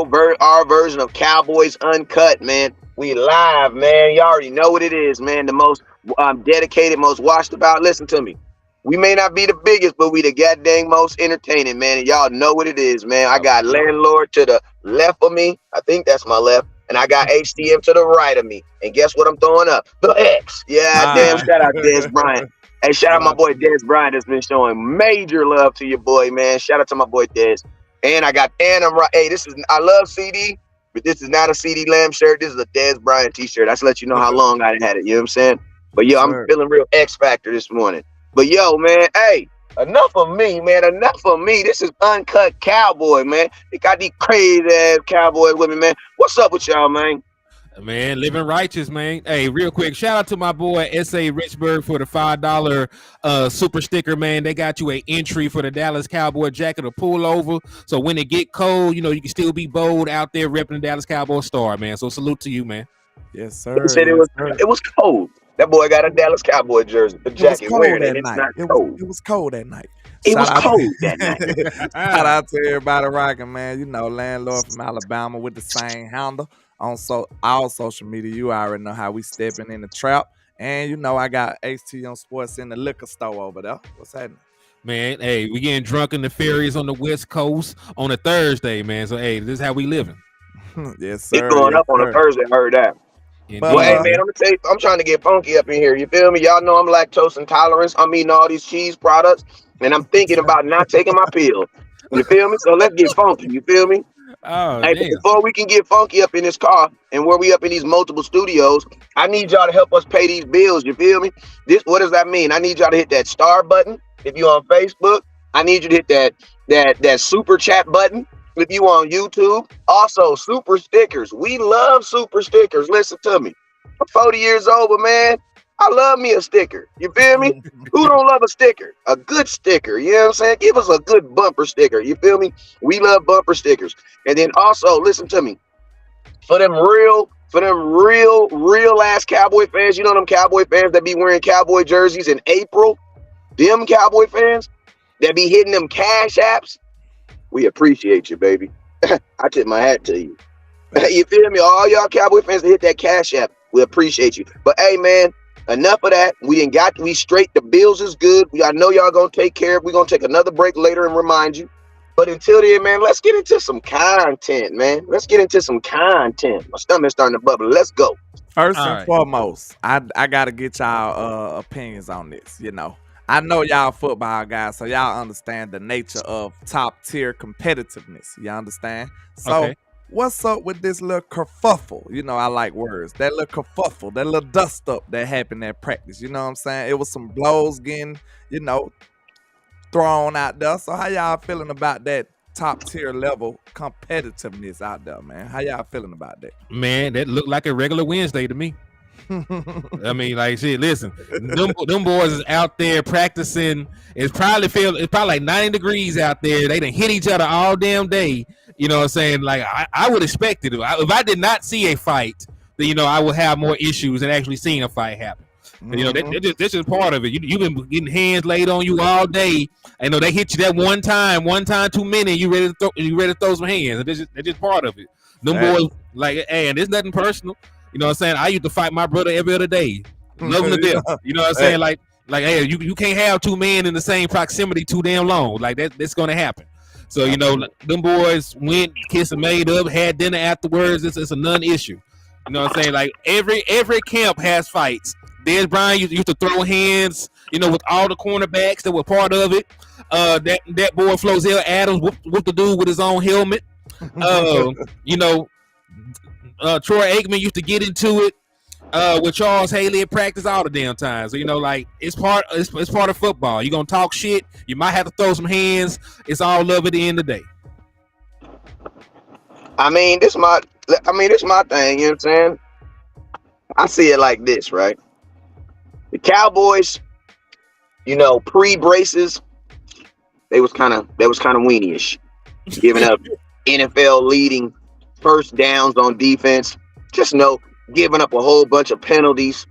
show, our version of Cowboys UnCut, man. We live, man. You already know what it is, man. The most dedicated, most watched about. Listen to me. We may not be the biggest, but we the goddamn most entertaining, man. And y'all know what it is, man. I got Landlord to the left of me. I think that's my left. And I got HTM to the right of me. And guess what I'm throwing up? The X. Yeah, damn. Shout out Des Bryant. Hey, shout out my boy Des Bryant that's been showing major love to your boy, man. Shout out to my boy Des. And I'm right. Hey, I love CD, but this is not a CD Lamb shirt. This is a Des Bryant t-shirt. That's to let you know how long I had it. You know what I'm saying? But yo, I'm feeling real X Factor this morning. But yo, man, hey, enough of me, man. Enough of me. This is Uncut Cowboy, man. They got these crazy ass cowboys with me, man. What's up with y'all, man? Man, living righteous, man. Hey, real quick, shout out to my boy S.A. Richburg for the $5 super sticker, man. They got you an entry for the Dallas Cowboy jacket to pull over. So when it get cold, you know, you can still be bold out there repping the Dallas Cowboy star, man. So salute to you, man. Yes, sir. He said it was cold. That boy got a Dallas Cowboy jersey, the jacket wearing it. It's not cold. It was cold that night. It was cold that night. Shout out to everybody rocking, man. You know, Landlord from Alabama with the same handle. On all social media, you already know how we stepping in the trap. And you know, I got HT on Sports in the liquor store over there. What's happening? Man, hey, we getting drunk in the ferries on the West Coast on a Thursday, man. So, hey, this is how we living. Yes, sir. It's going up on a Thursday, I heard that. Well, hey, man, I'm gonna tell you, I'm trying to get funky up in here. You feel me? Y'all know I'm lactose intolerant. I'm eating all these cheese products, and I'm thinking about not taking my pill. You feel me? So let's get funky. You feel me? Oh, hey, before we can get funky up in this car and where we up in these multiple studios, I need y'all to help us pay these bills. You feel me? What does that mean? I need y'all to hit that star button if you're on Facebook. I need you to hit that super chat button if you on YouTube. Also, super stickers. We love super stickers. Listen to me. I'm 40 years old, but man, I love me a sticker. You feel me? Who don't love a sticker? A good sticker. You know what I'm saying? Give us a good bumper sticker. You feel me? We love bumper stickers. And then also, listen to me. For them real ass Cowboy fans, you know them Cowboy fans that be wearing Cowboy jerseys in April? Them Cowboy fans that be hitting them cash apps? We appreciate you, baby. I tip my hat to you. You feel me? All y'all Cowboy fans that hit that cash app, we appreciate you. But hey, man, enough of that. We straight. The bills is good. I know y'all gonna take care of. We're gonna take another break later and remind you. But until then, man, let's get into some content, man. Let's get into some content. My stomach's starting to bubble. Let's go. First and foremost, I gotta get y'all opinions on this. You know, I know y'all football guys, so y'all understand the nature of top tier competitiveness. You understand? So. What's up with this little kerfuffle? You know, I like words. That little kerfuffle, that little dust up that happened at practice. You know what I'm saying? It was some blows getting, you know, thrown out there. So how y'all feeling about that top tier level competitiveness out there, man? How y'all feeling about that? Man, that looked like a regular Wednesday to me. I mean, like, shit, listen, them boys is out there practicing. It's probably like 90 degrees out there. They done hit each other all damn day. You know what I'm saying? Like, I would expect it. If I did not see a fight, then, you know, I would have more issues than actually seeing a fight happen. You know, that's just part of it. You've been getting hands laid on you all day. I know they hit you that one time too many. You ready to throw some hands. That's just part of it. Them boys, like, hey, and there's nothing personal. You know what I'm saying? I used to fight my brother every other day. Love him to death. You know what I'm saying? Like, hey, you can't have two men in the same proximity too damn long. Like, that's gonna happen. So, you know, them boys went, kissed and made up, had dinner afterwards. It's a non-issue. You know what I'm saying? Like, every camp has fights. Des Bryant used to throw hands, you know, with all the cornerbacks that were part of it. That boy Flozell Adams whooped the dude with his own helmet. You know, Troy Aikman used to get into it with Charles Haley at practice all the damn time. So, you know, like, it's part of football. You're gonna talk shit, you might have to throw some hands. It's all love at the end of the day. I mean, this my thing, you know what I'm saying? I see it like this, right? The Cowboys, you know, pre-braces, they was kind of weenie-ish, giving up NFL leading first downs on defense. Just know, giving up a whole bunch of penalties.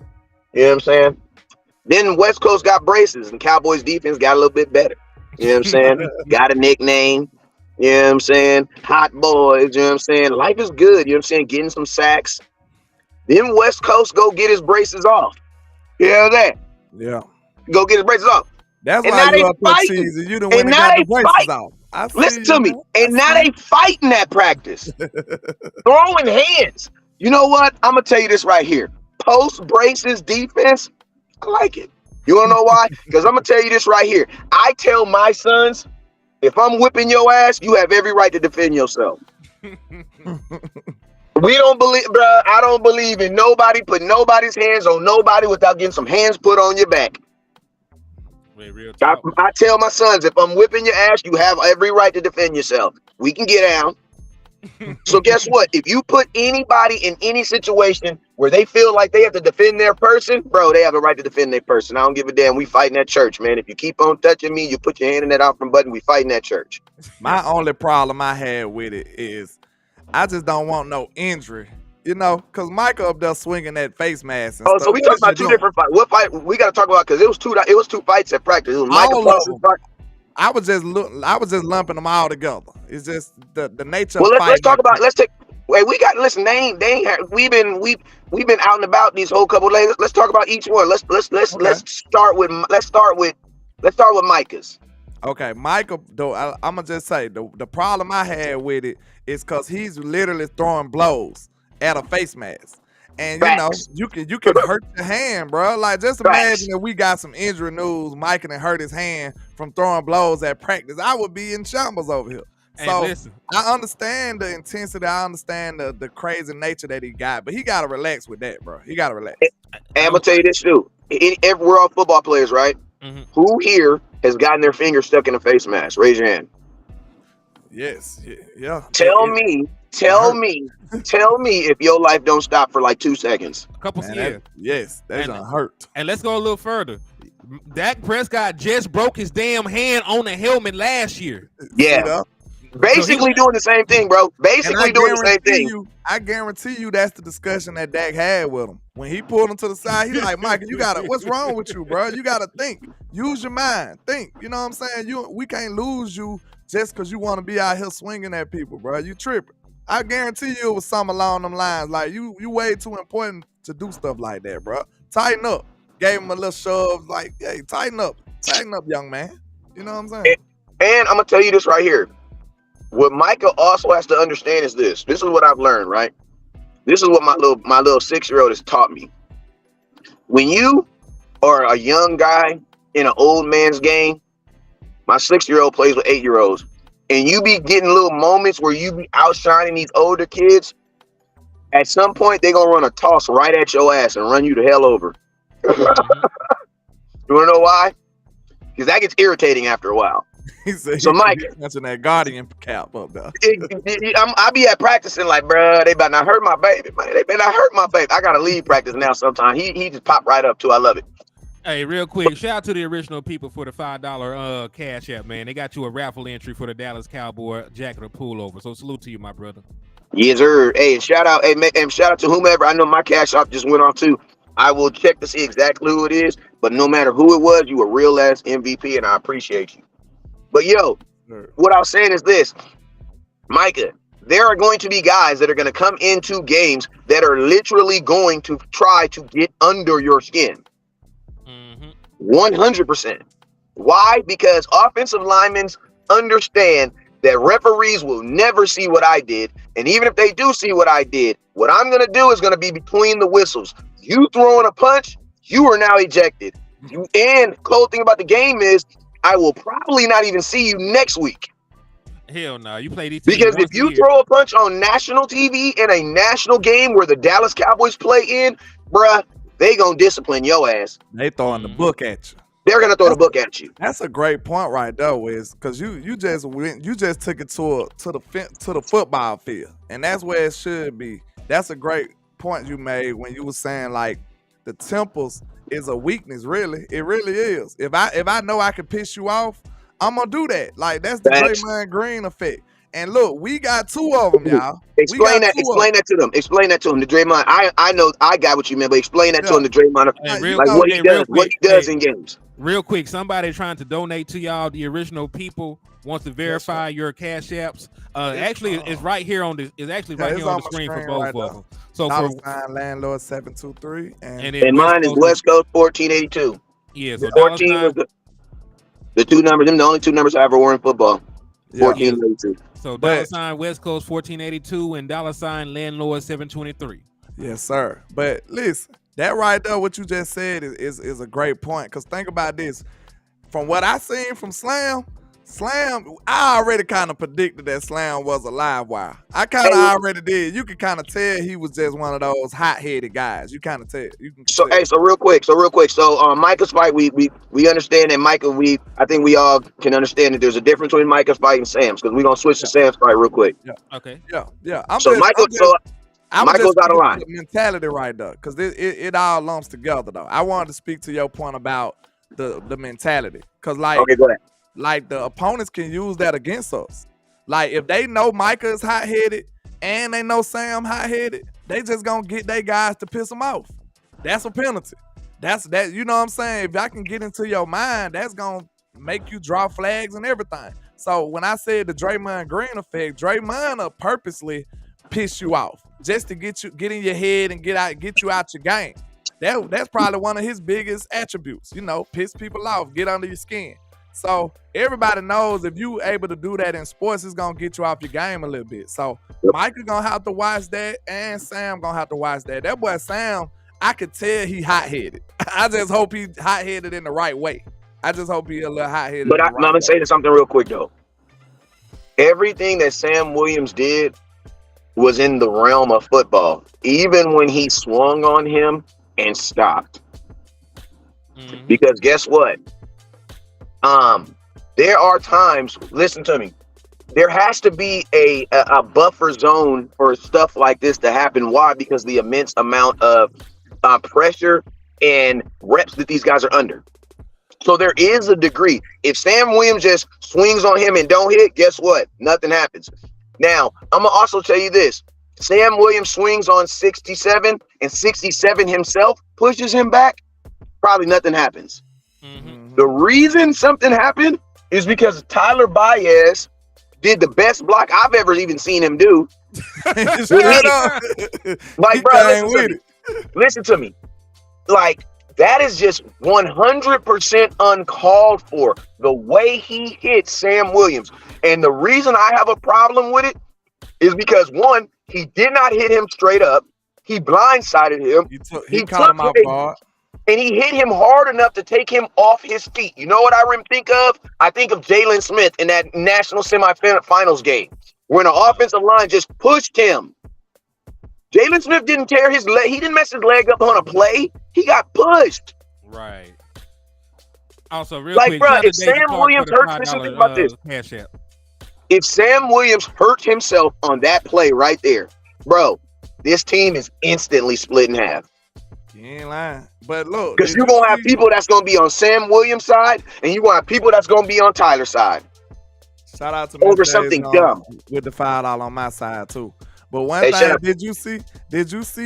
You know what I'm saying? Then West Coast got braces and Cowboys defense got a little bit better. You know what I'm saying? Got a nickname. You know what I'm saying? Hot boys, you know what I'm saying? Life is good, you know what I'm saying? Getting some sacks. Then West Coast go get his braces off. You know that? Yeah. Go get his braces off. That's And why now they you up here fighting. cheesy. You done And went and now got they the braces fight. off. I see Listen you, to me. man. And now they fighting that practice. Throwing hands. You know what? I'm going to tell you this right here. Post braces defense, I like it. You want to know why? Because I'm going to tell you this right here. I tell my sons, if I'm whipping your ass, you have every right to defend yourself. We don't believe, bro. I don't believe in nobody putting nobody's hands on nobody without getting some hands put on your back. Wait, real talk. I tell my sons, if I'm whipping your ass, you have every right to defend yourself. We can get down. So guess what? If you put anybody in any situation where they feel like they have to defend their person, bro, they have a right to defend their person. I don't give a damn. We fighting that church, man. If you keep on touching me, you put your hand in that out from button, we fighting that church. My only problem I had with it is I just don't want no injury. You know, because Michael up there swinging that face mask and Oh, stuff. so we What talking is you about two doing? different fights. What fight we got to talk about? Because it was two fights at practice. It was Michael All of Paulson's them. fight. I was just lumping them all together. It's just the nature Well, of let's fighting. talk about. Let's take. Wait, we got. Listen, we've been out and about these whole couple of days. Let's talk about each one. Let's start with Micah's. Okay, Michael, though, I'm gonna just say the problem I had with it is because he's literally throwing blows at a face mask, and Facts. you can hurt your hand, bro. Like just Facts. imagine if we got some injury news, Mike can hurt his hand from throwing blows at practice. I would be in shambles over here. Hey, So listen. I understand the intensity. I understand the crazy nature that he got, but he gotta relax with that, bro. He gotta relax. And I'm gonna tell you this too. We're all football players, right? Mm-hmm. Who here has gotten their finger stuck in a face mask? Raise your hand. Yes, yeah. Tell me if your life don't stop for like 2 seconds. A couple Man, years. yes, that's gonna hurt. And let's go a little further. Dak Prescott just broke his damn hand on the helmet last year. Yeah. Basically doing the same thing, bro. Basically doing the same thing. I guarantee you that's the discussion that Dak had with him. When he pulled him to the side, he's like, Michael, what's wrong with you, bro? You gotta think. Use your mind. Think. You know what I'm saying? We can't lose you just because you want to be out here swinging at people, bro. You tripping. I guarantee you it was something along them lines. Like, you way too important to do stuff like that, bro. Tighten up. Gave him a little shove, like, hey, tighten up. Tighten up, young man. You know what I'm saying? And I'm gonna tell you this right here. What Micah also has to understand is this. This is what I've learned, right? This is what my little 6-year-old has taught me. When you are a young guy in an old man's game, my 6-year-old plays with 8-year-olds, and you be getting little moments where you be outshining these older kids, at some point they're gonna run a toss right at your ass and run you the hell over. You wanna know why? Because that gets irritating after a while. So Mike, mention that guardian cap up there. I be at practicing like, bro, they better not hurt my baby, man. They better not hurt my baby. I gotta leave practice now. Sometimes he just pop right up too. I love it. Hey, real quick, shout out to the original people for the $5 cash app, man. They got you a raffle entry for the Dallas Cowboy jacket or pullover. So salute to you, my brother. Yes, sir. Hey, shout out to whomever. I know my cash off just went off too. I will check to see exactly who it is, but no matter who it was, you a real ass MVP, and I appreciate you. But yo, what I was saying is this, Micah, there are going to be guys that are going to come into games that are literally going to try to get under your skin. 100%. Why? Because offensive linemen understand that referees will never see what I did. And even if they do see what I did, what I'm going to do is going to be between the whistles. You throwing a punch, you are now ejected. And cool thing about the game is, I will probably not even see you next week. Hell no, you play these because if you throw a punch on national TV in a national game where the Dallas Cowboys play in, bruh, they gonna discipline your ass. They throwing the book at you. They're gonna throw the book at you. That's a great point right there, Wiz, because you just took it to the football field, and that's where it should be. That's a great point you made when you were saying like the temples is a weakness. Really, it really is. If I know I can piss you off, I'm gonna do that. Like that's the Draymond Green effect. And look, we got 2 of them, y'all. Explain that to them. Explain that to them. The Draymond. I know I got what you meant, but explain that to them. The Draymond. Like what he does in games. real quick, somebody trying to donate to y'all. The original people wants to verify your cash apps. Actually, it's right here on the. It's actually right here on the screen for both of them. So for landlord 723 and mine is West Coast 1482. Yeah, so 14 was the two numbers. Them the only two numbers I ever wore in football. 1482. So $ West Coast 1482 and $ landlord 723. Yes, sir. But listen, that right there, what you just said is a great point. Because think about this. From what I seen from Slam, I already kind of predicted that Slam was a live wire. I kind of already did. You can kind of tell he was just one of those hot-headed guys. You kind of tell. So real quick. So Micah's fight, we understand that Micah. I think we all can understand that there's a difference between Micah's fight and Sam's, because we're gonna switch to Sam's fight real quick. Yeah. Okay. Yeah. Michael's out of line. Mentality right there, because it all lumps together though. I wanted to speak to your point about the mentality, because okay, go ahead. Like the opponents can use that against us. Like if they know Micah is hot-headed and they know Sam hot-headed, they just gonna get their guys to piss them off. That's a penalty. That's you know what I'm saying? If I can get into your mind, that's gonna make you draw flags and everything. So when I said the Draymond Green effect, Draymond will purposely piss you off just to get in your head and get you out your game. That's probably one of his biggest attributes. Piss people off, get under your skin. So everybody knows if you able to do that in sports, it's gonna get you off your game a little bit. So Micah gonna have to watch that, and Sam gonna have to watch that. That boy Sam, I could tell he hot-headed. I just hope he hot-headed in the right way. I just hope he a little hot-headed. But I'm gonna say something real quick though. Everything that Sam Williams did was in the realm of football, even when he swung on him and stopped. Mm-hmm. Because guess what? There are times, listen to me, there has to be a buffer zone for stuff like this to happen. Why? Because the immense amount of pressure and reps that these guys are under. So there is a degree. If Sam Williams just swings on him and don't hit, guess what? Nothing happens. Now, I'm going to also tell you this. Sam Williams swings on 67 and 67 himself pushes him back, probably nothing happens. Mm-hmm. The reason something happened is because Tyler Baez did the best block I've ever even seen him do. Like, bro, listen to me. Like, that is just 100% uncalled for, the way he hit Sam Williams. And the reason I have a problem with it is because, one, he did not hit him straight up. He blindsided him. He caught him off guard. And he hit him hard enough to take him off his feet. You know what I think of? I think of Jalen Smith in that national semifinals game, when the offensive line just pushed him. Jalen Smith didn't tear his leg. He didn't mess his leg up on a play. He got pushed. Right. Also, real like, quick, bro, if Sam Williams hurt, think about this. If Sam Williams hurt himself on that play right there, bro, this team is instantly split in half. You ain't lying. But look, because you're going to have people that's going to be on Sam Williams' side, and you're going to have people that's going to be on Tyler's side. Shout out to over something dumb. With the $5 on my side, too. But one thing, did you see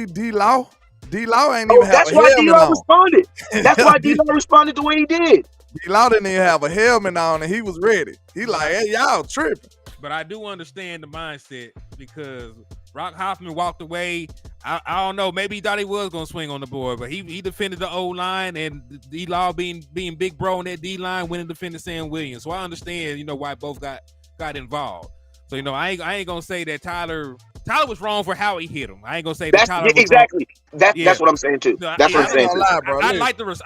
D-Law? D-Law ain't even have a helmet on. That's why D-Law responded. That's why D-Law responded the way he did. D-Law didn't even have a helmet on, and he was ready. He like, hey, y'all tripping. But I do understand the mindset, because Rock Hoffman walked away. I don't know. Maybe he thought he was going to swing on the board, but he defended the O-line, and D-Law being big bro on that D-line went and defended Sam Williams. So I understand, why both got involved. So, I ain't going to say that Tyler was wrong for how he hit him. I ain't going to say that Tyler was exactly wrong. That's what I'm saying, too. That's what I'm saying, too.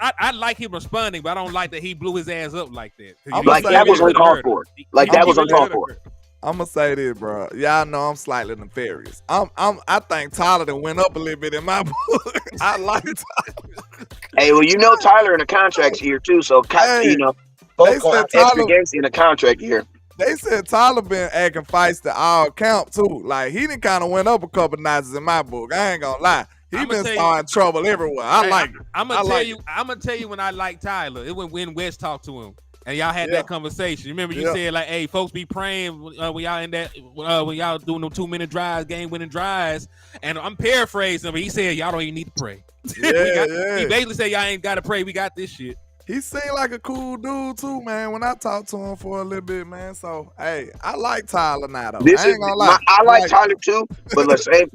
I like him responding, but I don't like that he blew his ass up like that. That was uncalled for. That was uncalled for. I'm gonna say this, bro. Y'all know I'm slightly nefarious. I think Tyler done went up a little bit in my book. I like Tyler. Hey, well, Tyler in a contract year too, so folks gonna have extra games in a contract year. They said Tyler been acting feisty all camp too. Like he done kind of went up a couple notches in my book. I ain't gonna lie. He been starting trouble everywhere. I like it. I'm gonna tell you when I like Tyler. It when West talked to him. And y'all had that conversation. Remember, you said like, "Hey, folks, be praying when y'all in that when y'all doing them 2-minute drives, game-winning drives." And I'm paraphrasing, but he said, "Y'all don't even need to pray." He basically said, "Y'all ain't got to pray. We got this shit." He seemed like a cool dude too, man. When I talked to him for a little bit, man. So hey, I like Tyler now though. This I is ain't gonna lie. I like Tyler too, but let's say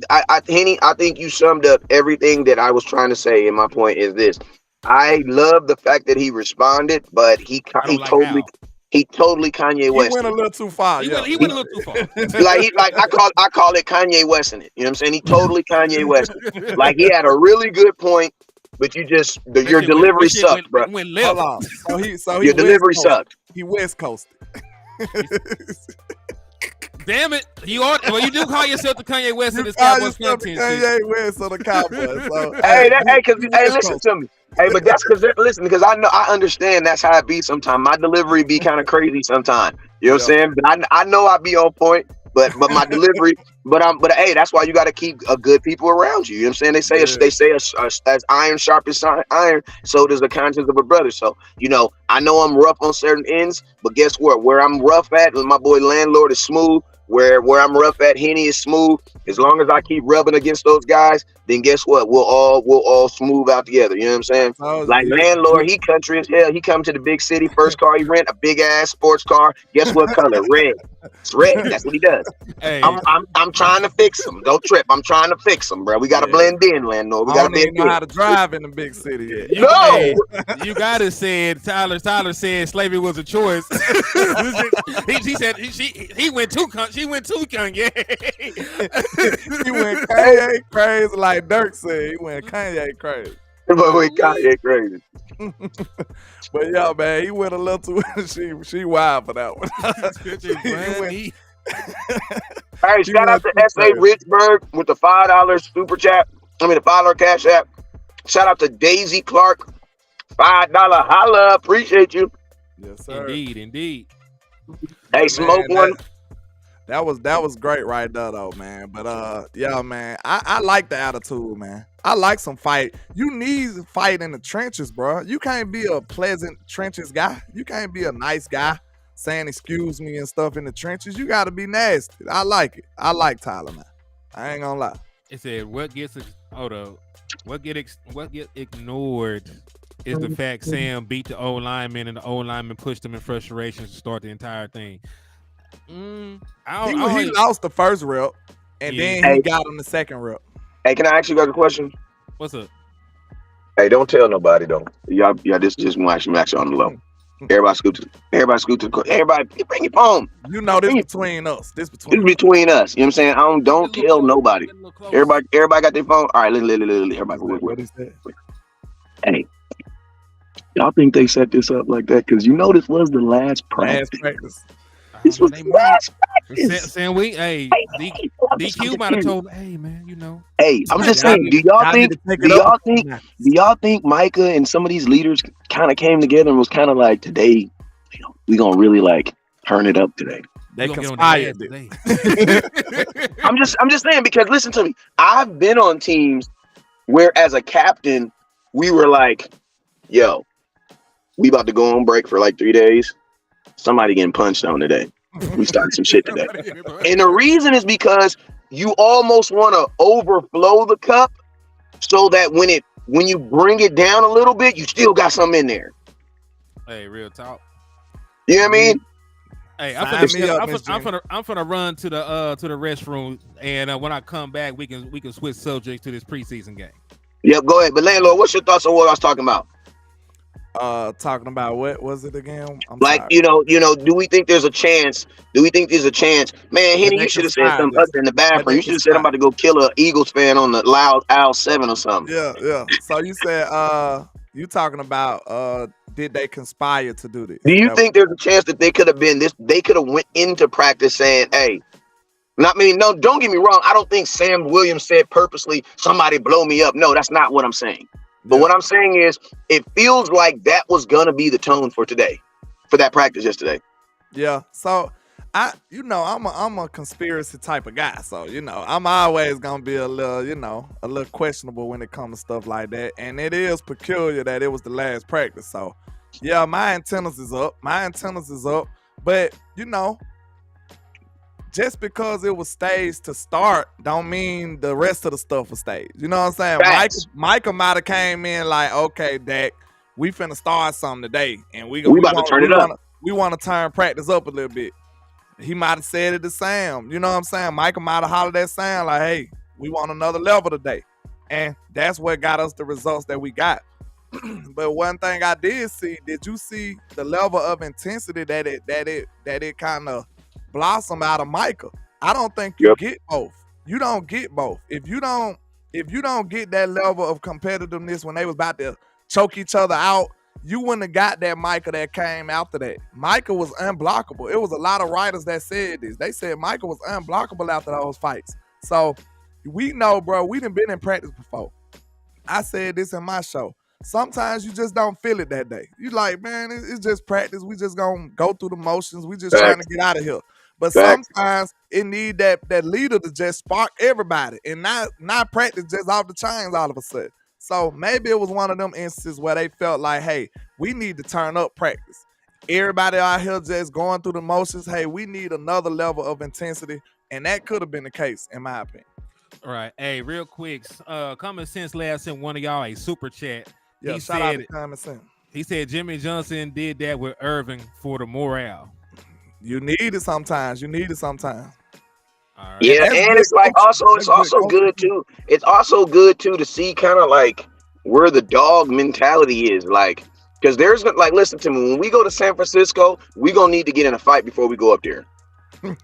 Henny, I think you summed up everything that I was trying to say. And my point is this: I love the fact that he responded, but he totally Kanye West. He went a little too far. He Yeah. went a little too far. I call it Kanye West in it. You know what I'm saying? He totally Kanye West. Like he had a really good point, but your delivery sucked, bro. Went left. Hold on. So he Your delivery sucked. He West Coasted. Damn it! You do call yourself the Kanye West of this call Cowboys yourself the content. Kanye West of the Cowboys. So, Listen to me. Hey, but that's because I understand that's how it be sometimes. My delivery be kind of crazy sometimes. You know what I'm saying? But I know I be on point, but my delivery, but hey, that's why you got to keep good people around you. You know what I'm saying? They say as iron sharpens iron, so does the conscience of a brother. So, I know I'm rough on certain ends, but guess what? Where I'm rough at, my boy Landlord is smooth. Where I'm rough at, Henny is smooth. As long as I keep rubbing against those guys, then guess what? We'll all smooth out together. You know what I'm saying? Like Landlord, he country as hell. He come to the big city. First car he rent, a big ass sports car. Guess what color? Red. It's red. That's what he does. Hey. I'm trying to fix him. Don't trip. I'm trying to fix him, bro. We got to blend in, Landlord. We got to be know how to drive in the big city yet. You gotta say Tyler said slavery was a choice. He said he went too Kanye. He went Kanye crazy, like Dirk said. He went Kanye crazy. Kanye crazy. But yeah, man, he went a little too. She wild for that one. Hey, shout out to S.A. Richburg with the $5 super chat. The $5 cash app. Shout out to Daisy Clark, $5 holla. Appreciate you. Yes, sir. Indeed. Hey, smoke one. That was great right there, though, man. But yeah, man, I like the attitude, man. I like some fight. You need to fight in the trenches, bro. You can't be a pleasant trenches guy. You can't be a nice guy saying excuse me and stuff in the trenches. You got to be nasty. I like it. I like Tyler, man. I ain't gonna lie. It said what gets ignored is the fact Sam beat the old lineman and the old lineman pushed him in frustration to start the entire thing. He lost the first rep, and then he got him the second rep. Hey, can I ask you guys a question? What's up? Hey, don't tell nobody though. Y'all, this just max on the low. Everybody scoot to the everybody bring your phone. You know this between us. This between us. You know what I'm saying? Don't tell nobody. Everybody got their phone. All right, everybody. What is that? Hey, y'all think they set this up like that? Because this was the last practice. This was the last practice. Sam, DQ might have told, hey man, Hey, I'm just saying, do y'all think Micah and some of these leaders kind of came together and was kind of like, today, we gonna really like turn it up today. They conspired. I'm just saying, because listen to me, I've been on teams where as a captain, we were like, yo, we about to go on break for like 3 days. Somebody getting punched on today. We started some shit today. And the reason is because you almost want to overflow the cup so that when you bring it down a little bit, you still got something in there. Hey, real talk. You know what I mean? Hey, I'm finna run to the restroom, and when I come back, we can switch subjects to this preseason game. Yep, go ahead. But Landlord, what's your thoughts on what I was talking about? Talking about what was it again? Sorry. Do we think there's a chance? Man, Henny, you should have said something other in the bathroom. You should have said I'm about to go kill a Eagles fan on the loud Owl 7 or something. Yeah. So you said you talking about did they conspire to do this? Do you think there's a chance that they could have been this? They could have went into practice saying, "Hey." No, don't get me wrong. I don't think Sam Williams said purposely, somebody blow me up. No, that's not what I'm saying. But what I'm saying is, it feels like that was gonna be the tone for today, for that practice yesterday. Yeah. So I'm a conspiracy type of guy. So I'm always gonna be a little questionable when it comes to stuff like that. And it is peculiar that it was the last practice. So yeah, my antennas is up. But just because it was staged to start don't mean the rest of the stuff was staged. You know what I'm saying? Facts. Micah might have came in like, okay, Dak, we finna start something today, and we about to turn it up. We want to turn practice up a little bit. He might have said it to Sam. You know what I'm saying? Michael might have hollered at Sam like, hey, we want another level today. And that's what got us the results that we got. But one thing I did you see the level of intensity that it kind of blossomed out of Michael? I don't think you get both. You don't get both. If you don't get that level of competitiveness when they was about to choke each other out, you wouldn't have got that Michael that came after that. Michael was unblockable. It was a lot of writers that said this. They said Michael was unblockable after those fights. So we know, bro, we done been in practice before. I said this in my show. Sometimes you just don't feel it that day. You like, man, it's just practice. We just gonna go through the motions. We just trying to get out of here. But sometimes it need that leader to just spark everybody and not practice just off the chains all of a sudden. So maybe it was one of them instances where they felt like, hey, we need to turn up practice. Everybody out here just going through the motions. Hey, we need another level of intensity. And that could have been the case, in my opinion. All right. Hey, real quick. Common Sense Lab sent one of y'all a super chat. Yeah, shout out to Common Sense. He said Jimmy Johnson did that with Irving for the morale. You need it sometimes. Right. Yeah, and it's like it's also good too. It's also good too to see kind of like where the dog mentality is, like, because there's like, listen to me, when we go to San Francisco, we gonna need to get in a fight before we go up there.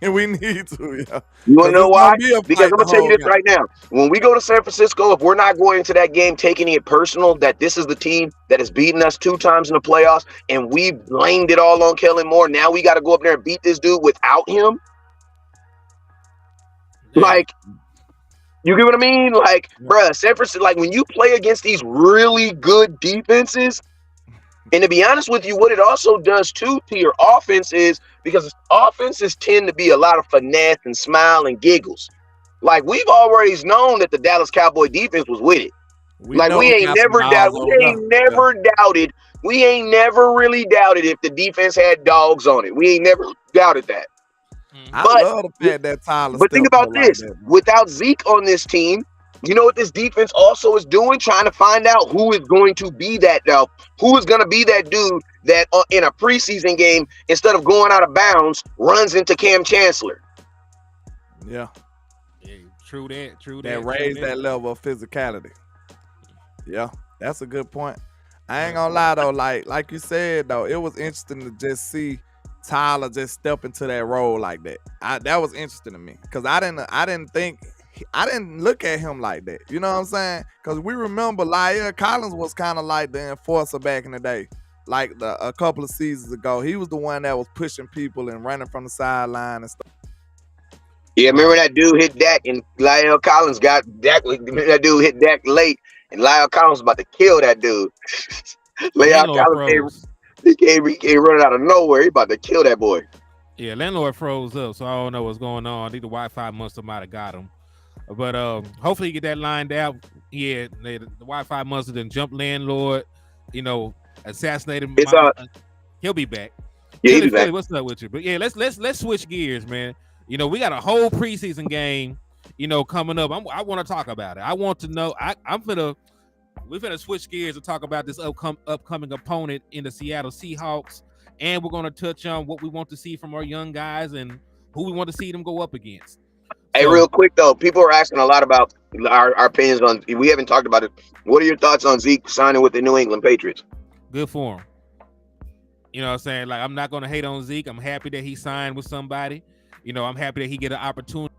And we need to, yeah. You wanna know why? Because I'm gonna tell you this right now. When we go to San Francisco, if we're not going into that game taking it personal, that this is the team that has beaten us 2 times in the playoffs, and we blamed it all on Kellen Moore. Now we got to go up there and beat this dude without him. Like, you get what I mean? Like, bruh, San Francisco, like when you play against these really good defenses, and to be honest with you, what it also does too to your offense is, because offenses tend to be a lot of finesse and smile and giggles. Like, we've always known that the Dallas Cowboy defense was with it. We ain't never really doubted if the defense had dogs on it. We ain't never doubted that. I love the fact that Tyler. But think about this: without Zeke on this team, you know what this defense also is doing? Trying to find out who is going to be that who is going to be that dude that in a preseason game, instead of going out of bounds, runs into Cam Chancellor. Yeah, true that. That raised that level of physicality. Yeah, that's a good point. I ain't gonna lie though, like you said though, it was interesting to just see Tyler just step into that role like that. That was interesting to me, because I didn't look at him like that. You know what I'm saying? Because we remember La'el Collins was kind of like the enforcer back in the day, like a couple of seasons ago. He was the one that was pushing people and running from the sideline and stuff. Yeah, remember that dude hit Dak and La'el Collins got Dak. That dude hit Dak late, and La'el Collins was about to kill that dude. La'el Collins he came running out of nowhere. He about to kill that boy. Yeah, landlord froze up, so I don't know what's going on. I think the Wi-Fi must have got him. But hopefully you get that lined out. Yeah, the Wi-Fi must have jumped landlord, assassinated him. He'll be back. Yeah, he'll be back. What's up with you? But yeah, let's switch gears, man. We got a whole preseason game, coming up. I want to talk about it. I want to know. We're gonna switch gears and talk about this upcoming opponent in the Seattle Seahawks, and we're gonna touch on what we want to see from our young guys and who we want to see them go up against. Hey, real quick though, people are asking a lot about our opinions on. We haven't talked about it. What are your thoughts on Zeke signing with the New England Patriots? Good for him. You know what I'm saying? Like, I'm not gonna hate on Zeke. I'm happy that he signed with somebody. I'm happy that he get an opportunity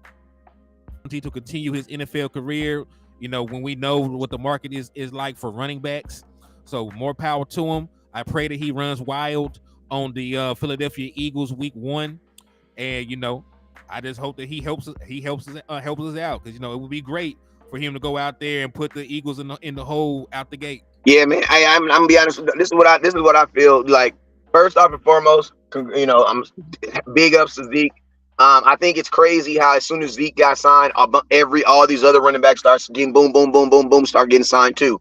to continue his NFL career. When we know what the market is like for running backs. So more power to him. I pray that he runs wild on the Philadelphia Eagles week 1. And, I just hope that he helps us out, because, it would be great for him to go out there and put the Eagles in the hole out the gate. Yeah, man. I'm gonna be honest. This is what I feel like. First off and foremost, I'm big ups to Zeke. I think it's crazy how as soon as Zeke got signed, all these other running backs starts getting boom, start getting signed too.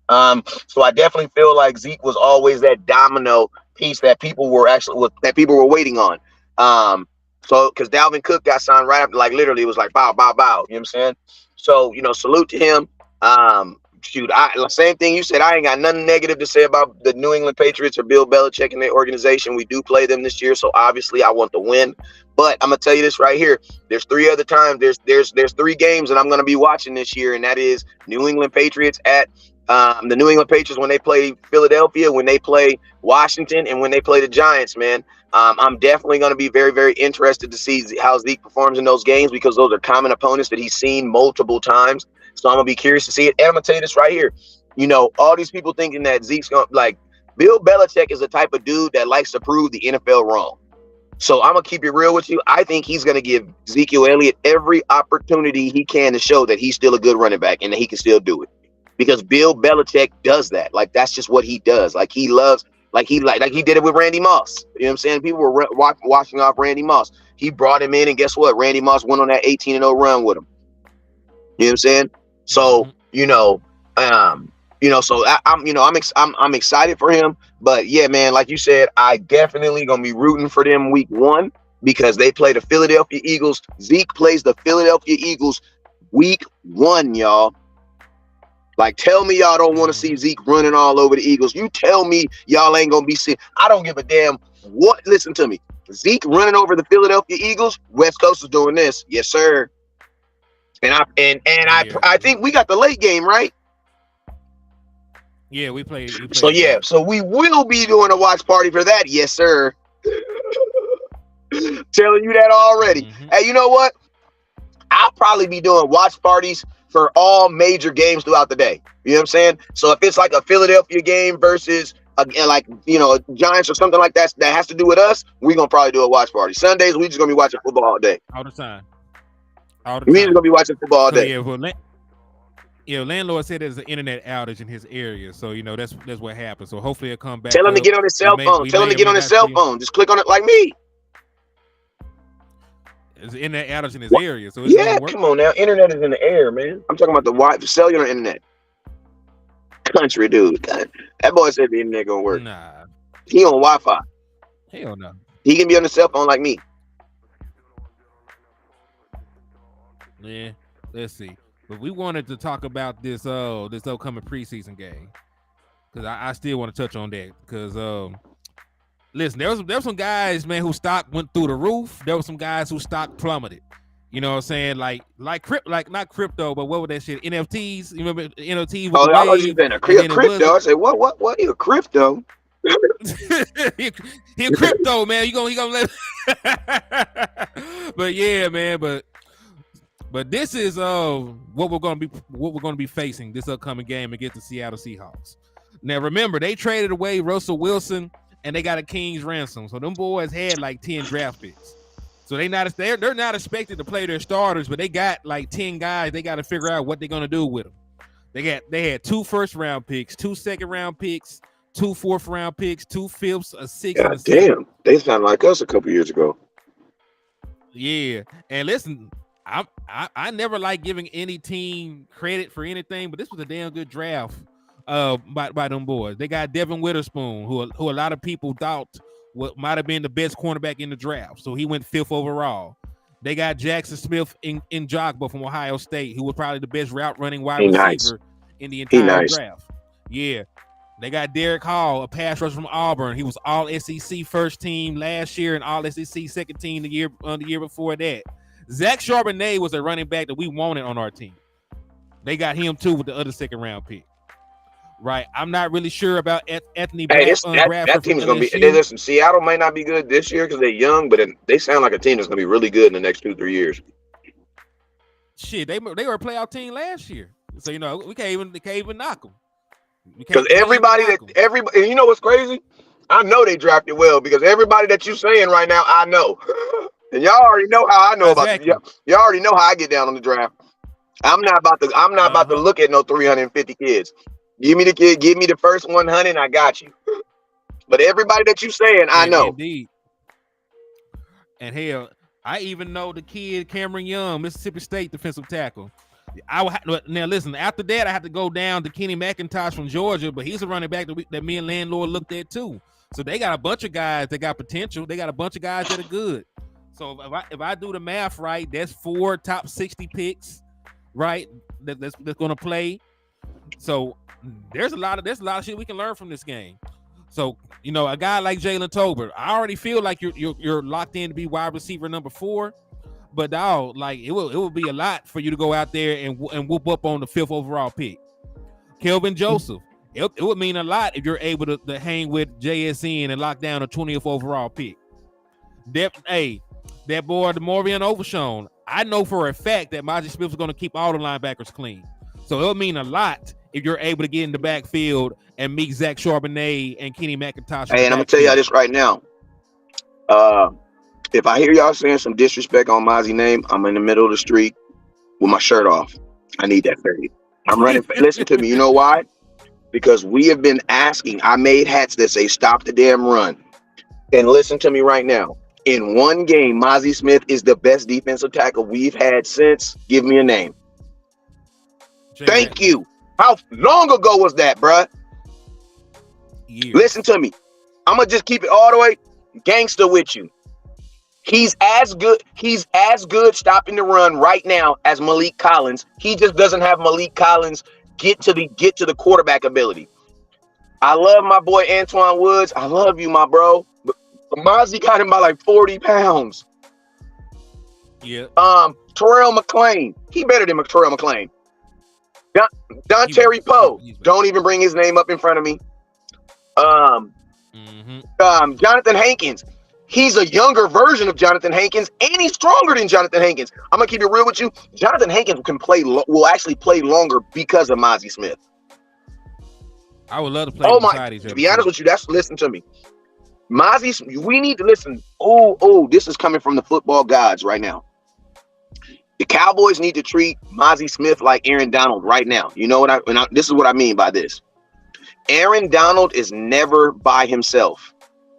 So I definitely feel like Zeke was always that domino piece that people were waiting on. So because Dalvin Cook got signed right after, like literally it was like bow. You know what I'm saying? So salute to him. shoot, same thing you said. I ain't got nothing negative to say about the New England Patriots or Bill Belichick and their organization. We do play them this year, so obviously I want to win. But I'm gonna tell you this right here. There's 3 other times. There's 3 games that I'm gonna be watching this year, and that is New England Patriots at the New England Patriots when they play Philadelphia, when they play Washington, and when they play the Giants. Man, I'm definitely gonna be very, very interested to see how Zeke performs in those games because those are common opponents that he's seen multiple times. So I'm gonna be curious to see it. And I'm gonna tell you this right here. You know, all these people thinking that Zeke's gonna Bill Belichick is the type of dude that likes to prove the NFL wrong. So I'm gonna keep it real with you. I think he's gonna give Ezekiel Elliott every opportunity he can to show that he's still a good running back and that he can still do it. Because Bill Belichick does that. Like that's just what he does. Like he loves, like he did it with Randy Moss. You know what I'm saying? People were washing off Randy Moss. He brought him in, and guess what? Randy Moss went on that 18-0 run with him. You know what I'm saying? So so I'm excited for him. But yeah, man, like you said, I definitely gonna be rooting for them week 1 because they play the Philadelphia Eagles. Zeke plays the Philadelphia Eagles week 1, y'all. Like, tell me y'all don't want to see Zeke running all over the Eagles. You tell me y'all ain't gonna be seeing. I don't give a damn what. Listen to me. Zeke running over the Philadelphia Eagles. West Coast is doing this, yes, sir. And I think we got the late game, right? Yeah, we played. So so we will be doing a watch party for that, yes, sir. Telling you that already. Hey, you know what? I'll probably be doing watch parties for all major games throughout the day. You know what I'm saying? So if it's like a Philadelphia game versus Giants or something like that has to do with us, we're gonna probably do a watch party. Sundays we just gonna be watching football all day. All the time. We just gonna be watching football all day. Landlord said there's an internet outage in his area, so that's what happened. So hopefully it'll come back. Tell him to get on his cell phone. Tell him to get on his cell phone. Just click on it like me. There's an internet outage in his area, so come on now. Internet is in the air, man. I'm talking about the cellular internet. Country dude. God. That boy said the internet gonna work. Nah. He on Wi-Fi. Hell no. He can be on the cell phone like me. Yeah. Let's see. But we wanted to talk about this upcoming preseason game because I still want to touch on that because listen, there was some guys, man, whose stock went through the roof. There were some guys whose stock plummeted. You know what I'm saying? Like not crypto, but what was that shit? NFTs. You remember NFTs? Oh, I was been a crypto. I said, what? You a crypto? he a crypto, man. He gonna let. But yeah, man. But this is what we're gonna be facing this upcoming game against the Seattle Seahawks. Now remember, they traded away Russell Wilson and they got a king's ransom. So them boys had like 10 draft picks. So they're not expected to play their starters, but they got like 10 guys. They got to figure out what they're gonna do with them. They had 2 first-round picks, 2 second-round picks, 2 fourth-round picks, 2 fifths, a 6th. God damn, they sound like us a couple years ago. Yeah, and listen. I never like giving any team credit for anything, but this was a damn good draft by them boys. They got Devin Witherspoon, who a lot of people thought might have been the best cornerback in the draft. So he went 5th overall. They got Jackson Smith in Jogba from Ohio State, who was probably the best route running wide receiver in the entire draft. Yeah. They got Derek Hall, a pass rusher from Auburn. He was all SEC first team last year and all SEC second team the year before that. Zach Charbonnet was a running back that we wanted on our team. They got him too with the other 2nd-round pick. Right. I'm not really sure about Anthony Bradford. That team is going to be. Listen, Seattle might not be good this year because they're young, but they sound like a team that's going to be really good in the next 2-3 years. Shit, they were a playoff team last year, so we can't even knock them. Because everybody, you know what's crazy? I know they drafted well because everybody that you're saying right now, I know. And y'all already know how I know about y'all already know how I get down on the draft. I'm not about to look at no 350 kids. Give me the kid, give me the first 100, I got you. But everybody that you saying, I know. Indeed. And hell, I even know the kid Cameron Young, Mississippi State defensive tackle. Now listen, after that I have to go down to Kenny McIntosh from Georgia, but he's a running back that me and Landlord looked at too. So they got a bunch of guys that got potential. They got a bunch of guys that are good. So if I do the math right, that's 4 top 60 picks, right? That's going to play. So there's a lot of shit we can learn from this game. So, you know, a guy like Jalen Tolbert, I already feel like you're locked in to be wide receiver number 4. But dog, like it will be a lot for you to go out there and whoop up on the 5th overall pick. Kelvin Joseph, it would mean a lot if you're able to hang with JSN and lock down a 20th overall pick. That boy, DeMorvian Overshown, I know for a fact that Maji Smith is going to keep all the linebackers clean. So it'll mean a lot if you're able to get in the backfield and meet Zach Charbonnet and Kenny McIntosh. Hey, and I'm going to tell y'all this right now. If I hear y'all saying some disrespect on Mozzie's name, I'm in the middle of the street with my shirt off. I need that fade. I'm running. Listen to me. You know why? Because we have been asking. I made hats that say stop the damn run. And listen to me right now. In one game, Mazi Smith is the best defensive tackle we've had since. Give me a name. Thank you. How long ago was that, bruh? Years. Listen to me. I'm going to just keep it all the way gangster with you. He's as good stopping the run right now as Malik Collins. He just doesn't have Malik Collins get to the quarterback ability. I love my boy Antoine Woods. I love you, my bro. But Mozzie got him by like 40 pounds. Yeah. Terrell McClain. He better than Terrell McClain. Don Terry Poe. Don't even bring his name up in front of me. Jonathan Hankins. He's a younger version of Jonathan Hankins, and he's stronger than Jonathan Hankins. I'm gonna keep it real with you. Jonathan Hankins will actually play longer because of Mazi Smith. I would love to play. To be honest with you, listen to me. Mazi, we need to listen. Oh, this is coming from the football gods right now. The Cowboys need to treat Mazi Smith like Aaron Donald right now. You know what this is what I mean by this. Aaron Donald is never by himself.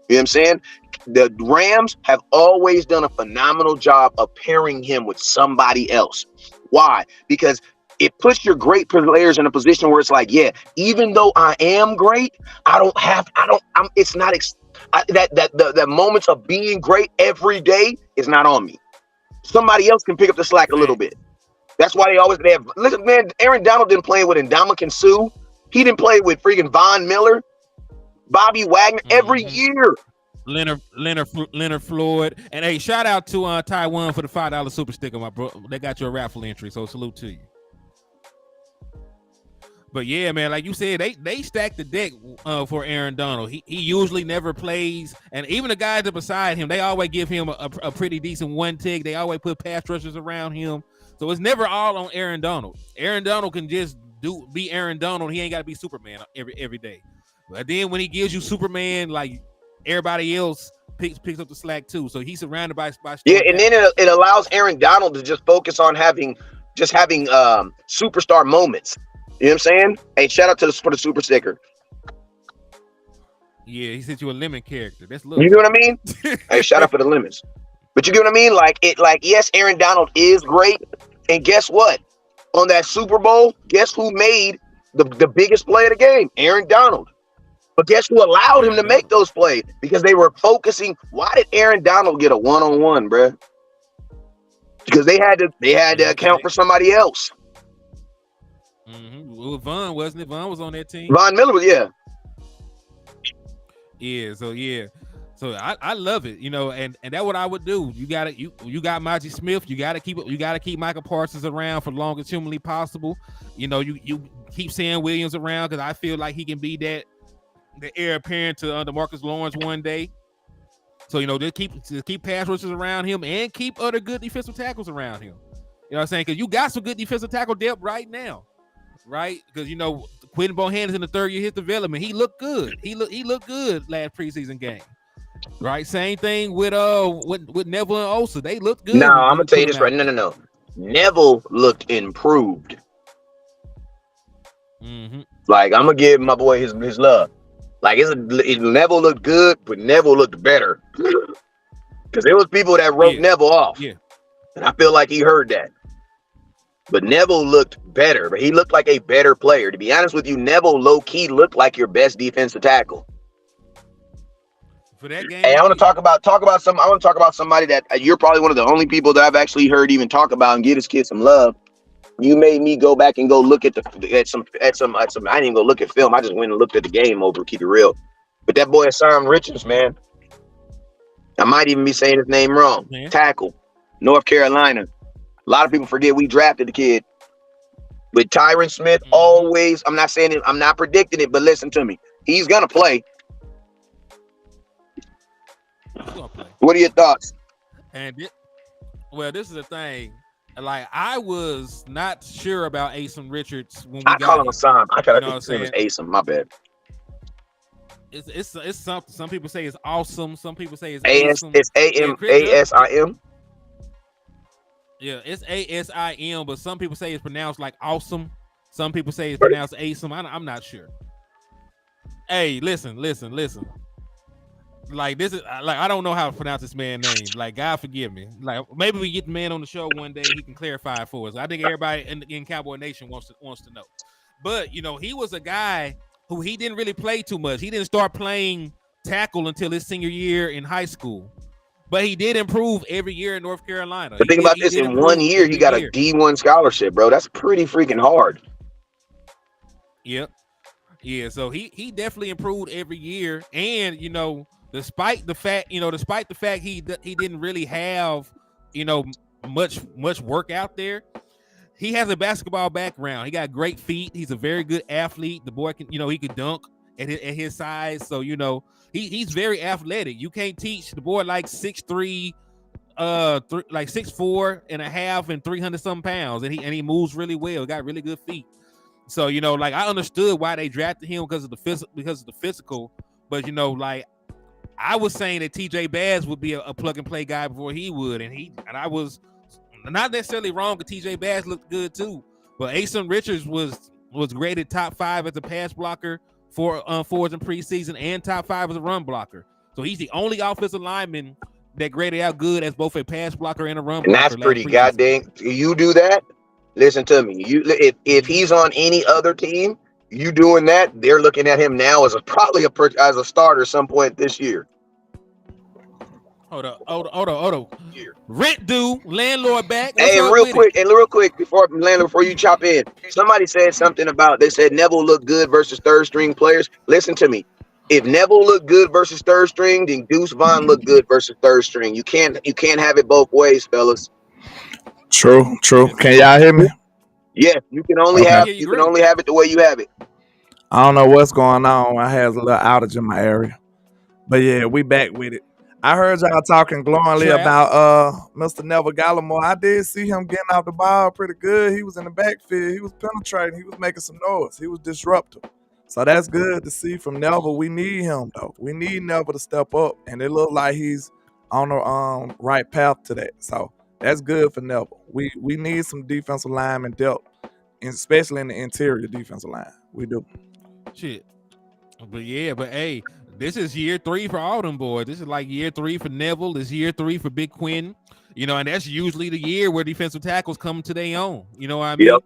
You know what I'm saying? The Rams have always done a phenomenal job of pairing him with somebody else. Why? Because it puts your great players in a position where it's like, yeah, even though I am great, the moments of being great every day is not on me. Somebody else can pick up the slack a little bit. That's why they have. Listen, man, Aaron Donald didn't play with Ndamukong Suh. He didn't play with freaking Von Miller, Bobby Wagner every year. Leonard Floyd. And hey, shout out to Taiwan for the $5 super sticker, my bro. They got your raffle entry, so salute to you. But yeah, man, like you said, they stacked the deck for Aaron Donald. He usually never plays, and even the guys that beside him, they always give him a pretty decent one tick. They always put pass rushers around him, so it's never all on Aaron Donald. Aaron Donald can just be Aaron Donald. He ain't got to be Superman every day. But then when he gives you Superman, like everybody else picks up the slack too. So he's surrounded by yeah, and then it allows Aaron Donald to just focus on having superstar moments. You know what I'm saying? Hey, shout out for the super sticker. Yeah, he sent you a lemon character. That's you know what I mean? Hey, shout out for the lemons. But you get what I mean? Yes, Aaron Donald is great. And guess what? On that Super Bowl, guess who made the biggest play of the game? Aaron Donald. But guess who allowed him to make those plays? Because they were focusing. Why did Aaron Donald get a one-on-one, bruh? Because they had to account for somebody else. Well, Von, wasn't it? Von was on that team. Von Miller was, yeah. Yeah, so I love it, you know, and that's what I would do. You got Maji Smith. You gotta keep Michael Parsons around for long as humanly possible. You know, you keep Sam Williams around because I feel like he can be the heir apparent to DeMarcus Lawrence one day. So, you know, just keep pass rushers around him and keep other good defensive tackles around him. You know what I'm saying? Because you got some good defensive tackle depth right now, right? Because, you know, Quentin Bohanna's in the third year of his development. He looked good. He looked good last preseason game. Right? Same thing with Neville and Osa. They looked good. No, I'm gonna tell you this right. No. Neville looked improved. Like, I'm gonna give my boy his love. Like, Neville looked good, but Neville looked better. Because there was people that wrote Neville off. Yeah. And I feel like he heard that. But Neville looked better. But he looked like a better player. To be honest with you, Neville low-key looked like your best defensive tackle. For that game, hey, I want to talk about somebody that you're probably one of the only people that I've actually heard even talk about and give this kid some love. You made me go back and go look at some. I didn't even go look at film. I just went and looked at the game over. Keep it real. But that boy Sam Richards, man. I might even be saying his name wrong. Yeah. Tackle, North Carolina. A lot of people forget we drafted the kid. With Tyron Smith, always. I'm not saying it. I'm not predicting it, but listen to me. He's gonna play. What are your thoughts? And this is the thing. Like, I was not sure about Asim Richards when we I call him Assam. I gotta think his name is Asim. My bad. It's something. Some people say it's awesome. Some people say it's Asim. It's ASIM. Yeah, it's ASIM, but some people say it's pronounced like awesome. Some people say it's pronounced Asim. I'm not sure. Hey, listen. Like, this is like, I don't know how to pronounce this man's name. Like, God forgive me. Like, maybe we get the man on the show one day, he can clarify it for us. I think everybody in Cowboy Nation wants to know. But he was a guy who he didn't really play too much. He didn't start playing tackle until his senior year in high school. But he did improve every year in North Carolina. But think about this: in 1 year, he got a D1 scholarship, bro. That's pretty freaking hard. Yep. Yeah. So he definitely improved every year, and despite the fact he didn't really have much work out there, he has a basketball background. He got great feet. He's a very good athlete. The boy can he could dunk at his size. So he's very athletic. You can't teach the boy like 6'3", like 6'4" and a half and 300 some pounds, and he moves really well. Got really good feet. So like, I understood why they drafted him because of the physical, but like, I was saying that TJ Bass would be a plug and play guy before he would, and I was not necessarily wrong, because TJ Bass looked good too. But Asim Richards was graded top 5 as a pass blocker for forwards in preseason, and top 5 as a run blocker. So he's the only offensive lineman that graded out good as both a pass blocker and a run blocker. And that's pretty goddamn. You do that. Listen to me. If he's on any other team, you doing that, they're looking at him now as as a starter some point this year. Hold on. Rent due, landlord back. Hey, real quick, before you chop in, somebody said something about, they said Neville looked good versus third string players. Listen to me. If Neville looked good versus third string, then Deuce Vaughn looked good versus third string. You can't have it both ways, fellas. True. Can y'all hear me? Yeah, you can only have it the way you have it. I don't know what's going on. I had a little outage in my area, but yeah, we back with it. I heard y'all talking glowingly about Mr. Neville Gallimore. I did see him getting off the ball pretty good. He was in the backfield. He was penetrating. He was making some noise. He was disruptive. So that's good to see from Neville. We need him, though. We need Neville to step up, and it looked like he's on the right path to that. So that's good for Neville. We need some defensive lineman depth, especially in the interior defensive line. We do. Shit. But hey, this is year 3 for all them boys. This is like year 3 for Neville. This is year 3 for Big Quinn. And that's usually the year where defensive tackles come to their own. You know what I mean? Yep.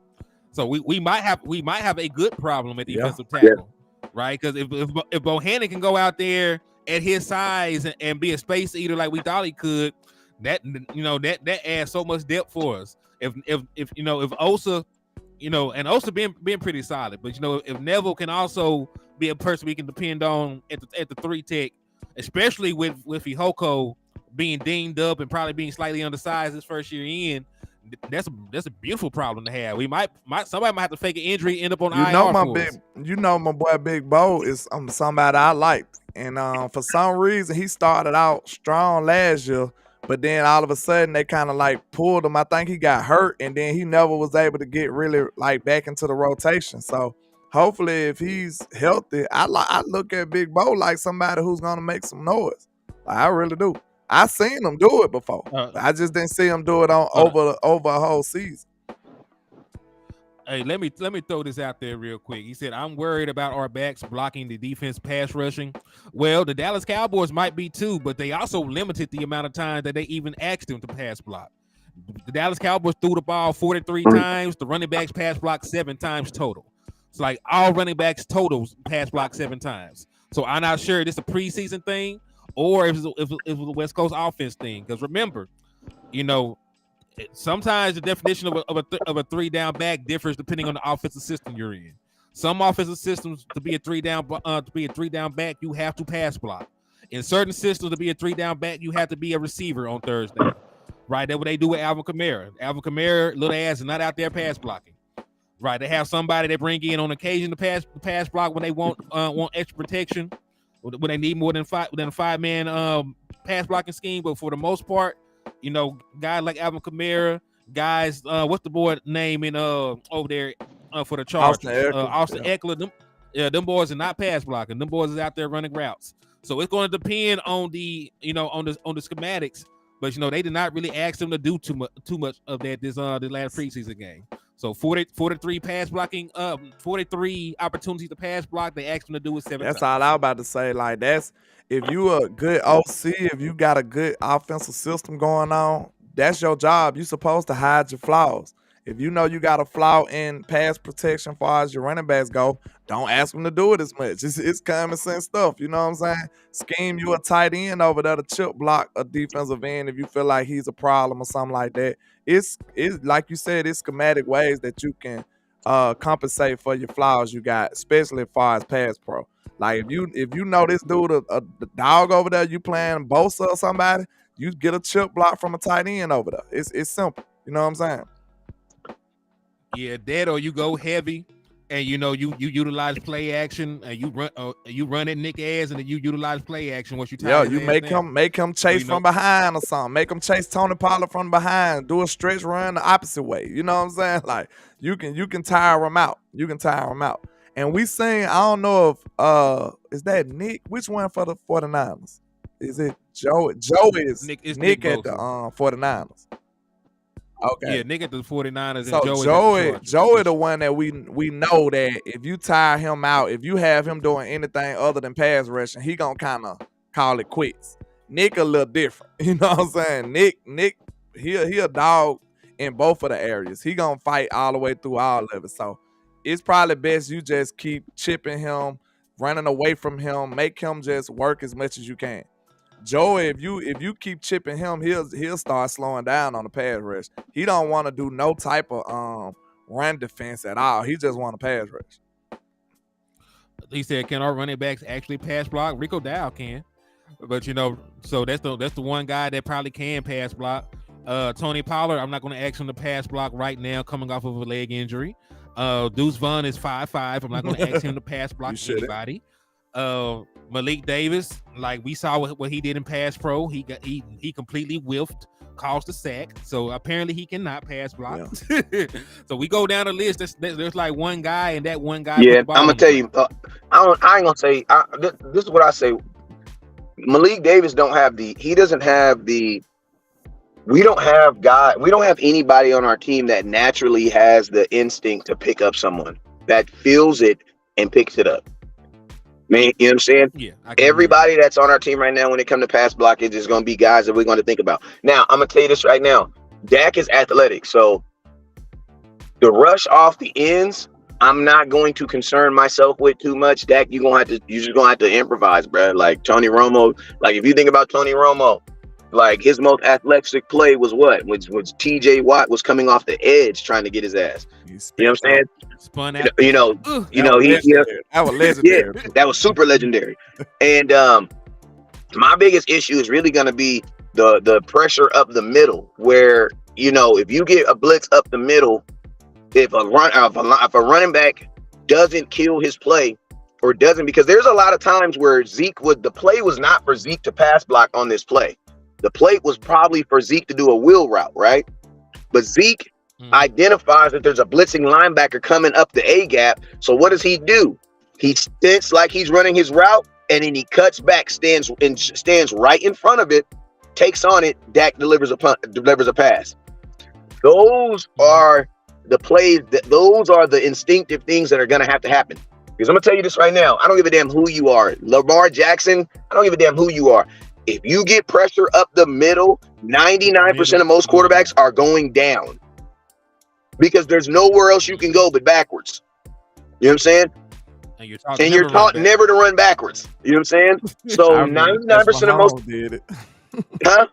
So we might have a good problem at defensive tackle, right? Because if Bohannon can go out there at his size and be a space eater like we thought he could, that adds so much depth for us. If Osa, and Osa being pretty solid, but if Neville can also be a person we can depend on at the 3 tech, especially with Ihoko being dinged up and probably being slightly undersized his first year in, that's a beautiful problem to have. Somebody might have to fake an injury, end up on IR. My boy Big Bo is somebody I like, and for some reason he started out strong last year, but then all of a sudden they kind of like pulled him. I think he got hurt, and then he never was able to get really like back into the rotation. So hopefully, if he's healthy, I look at Big Bo like somebody who's gonna make some noise. I really do. I seen him do it before. I just didn't see him do it over a whole season. Hey, let me throw this out there real quick. He said, "I'm worried about our backs blocking the defense pass rushing." Well, the Dallas Cowboys might be too, but they also limited the amount of time that they even asked them to pass block. The Dallas Cowboys threw the ball 43 times. The running backs pass blocked 7 times total. It's like all running backs totals pass block 7 times. So I'm not sure if it's a preseason thing or if it's a West Coast offense thing. Because remember, sometimes the definition of a 3 down back differs depending on the offensive system you're in. Some offensive systems, to be a 3 down back, you have to pass block. In certain systems, to be a 3 down back, you have to be a receiver on Thursday. Right, that's what they do with Alvin Kamara. Alvin Kamara, little ass, is not out there pass blocking. Right, they have somebody they bring in on occasion to pass block when they want extra protection, when they need more than a 5-man pass blocking scheme. But for the most part, guys like Alvin Kamara, guys, what's the boy name in over there for the Chargers? Austin Eckler. Them boys are not pass blocking. Them boys is out there running routes. So it's going to depend on the on the schematics. But they did not really ask them to do too much of that this last preseason game. So 43 pass blocking, 43 opportunities to pass block. They asked them to do it 7 times. That's all I was about to say. Like, that's if you a good OC, if you got a good offensive system going on, that's your job. You're supposed to hide your flaws. If you know you got a flaw in pass protection as far as your running backs go, don't ask them to do it as much. It's common sense stuff. You know what I'm saying? Scheme you a tight end over there to chip block a defensive end if you feel like he's a problem or something like that. It's like you said, it's schematic ways that you can compensate for your flaws you got, especially as far as pass pro. Like if you know this dude a dog over there, you playing Bosa or somebody, you get a chip block from a tight end over there. It's simple. You know what I'm saying? Yeah, that, or you go heavy and you utilize play action and you run at Nick ass and then you utilize play action once you tie you make him chase from behind or something. Make him chase Tony Pollard from behind. Do a stretch run the opposite way. You know what I'm saying? Like you can tire him out. You can tire him out. And we seen, I don't know if is that Nick? Which one for the 49ers? Is it Joe? Joe is Nick at the 49ers. Okay. Yeah, Nick at the 49ers. So and Joey the one that we know that if you tire him out, if you have him doing anything other than pass rushing, he gonna kind of call it quits. Nick a little different. You know what I'm saying? Nick, he a dog in both of the areas. He gonna fight all the way through all of it. So it's probably best you just keep chipping him, running away from him, make him just work as much as you can. Joey, if you keep chipping him, he'll start slowing down on the pass rush. He don't want to do no type of run defense at all. He just want to pass rush. He said, "Can our running backs actually pass block?" Rico Dow can, but so that's the one guy that probably can pass block. Tony Pollard, I'm not going to ask him to pass block right now, coming off of a leg injury. Deuce Vaughn is 5'5". I'm not going to ask him to pass block anybody. Malik Davis, like we saw what he did in pass pro, he completely whiffed, caused a sack. So apparently he cannot pass block. Yeah. So we go down the list. There's like one guy, and that one guy. Yeah, I'm gonna tell you. I ain't gonna say. This is what I say. Malik Davis doesn't have the. We don't have anybody on our team that naturally has the instinct to pick up someone that feels it and picks it up. Man, you know what I'm saying? Yeah. Everybody that's on our team right now, when it comes to pass blockage, is going to be guys that we're going to think about. Now, I'm going to tell you this right now. Dak is athletic, so the rush off the ends, I'm not going to concern myself with too much. Dak, you're just going to have to improvise, bro. Like Tony Romo, like if you think about Tony Romo, like his most athletic play was what? Was TJ Watt was coming off the edge trying to get his ass. You know what I'm saying? Spun out. That was legendary. Yeah, that was super legendary. And my biggest issue is really going to be the pressure up the middle, where if you get a blitz up the middle, if a running back doesn't kill his play or doesn't, because there's a lot of times where the play was not for Zeke to pass block on this play. The play was probably for Zeke to do a wheel route, right? But Zeke identifies that there's a blitzing linebacker coming up the A gap. So what does he do? He stints like he's running his route, and then he cuts back, stands right in front of it, takes on it. Dak delivers a pass. Those are the plays. Those are the instinctive things that are going to have to happen. Because I'm going to tell you this right now. I don't give a damn who you are. Lamar Jackson, I don't give a damn who you are. If you get pressure up the middle, 99% of most quarterbacks are going down. Because there's nowhere else you can go but backwards. You know what I'm saying? And you're taught never to run backwards. You know what I'm saying? So 99% of most did it. Huh?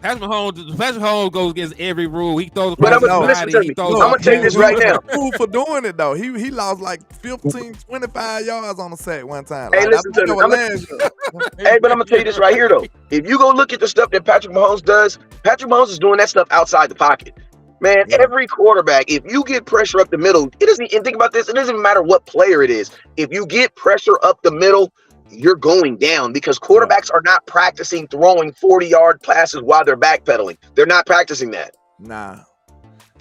Patrick Mahomes goes against every rule. He throws But across I'm his listen body. to He me. throws. I'm gonna tell you this right He now. was cool for doing it though. He lost like 15, 25 yards on the sack one time. Hey, Like, listen to me. Hey, but I'm gonna tell you this right here though. If you go look at the stuff that Patrick Mahomes does, Patrick Mahomes is doing that stuff outside the pocket. Man, Yeah. every quarterback, if you get pressure up the middle, it doesn't. And think about this. It doesn't even matter what player it is. If you get pressure up the middle, you're going down because quarterbacks are not practicing throwing 40-yard passes while they're backpedaling. They're not practicing that. Nah.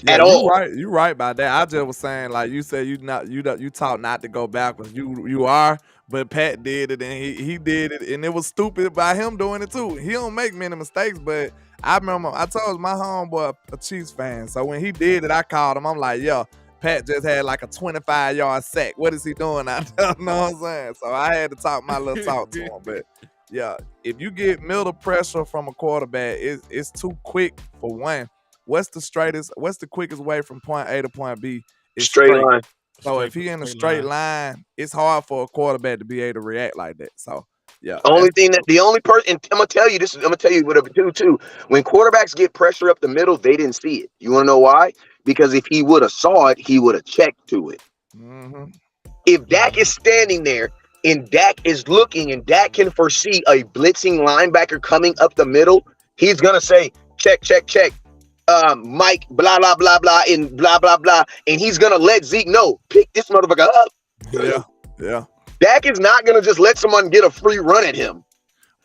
At you all. right. You right about that. I just was saying, like you said, you taught not to go backwards. You are, but Pat did it and he did it, and it was stupid by him doing it too. He don't make many mistakes, but I remember I told my homeboy a Chiefs fan. So when he did it, I called him. I'm like, yo, Pat just had like a 25-yard sack. What is he doing out there? You know what I'm saying? So I had to talk my little talk to him. But yeah, if you get middle pressure from a quarterback, it's too quick for one. What's the quickest way from point A to point B? Is Straight line. So if he in a straight line, it's hard for a quarterback to be able to react like that. So yeah. The only person, and I'm gonna tell you what it do too. When quarterbacks get pressure up the middle, they didn't see it. You wanna know why? Because if he would have saw it, he would have checked to it. Mm-hmm. If Dak is standing there and Dak is looking and Dak can foresee a blitzing linebacker coming up the middle, he's gonna say, check, check, check. Mike, blah, blah, blah, blah, and blah, blah, blah. And he's going to let Zeke know, pick this motherfucker up. Yeah. Dak is not going to just let someone get a free run at him.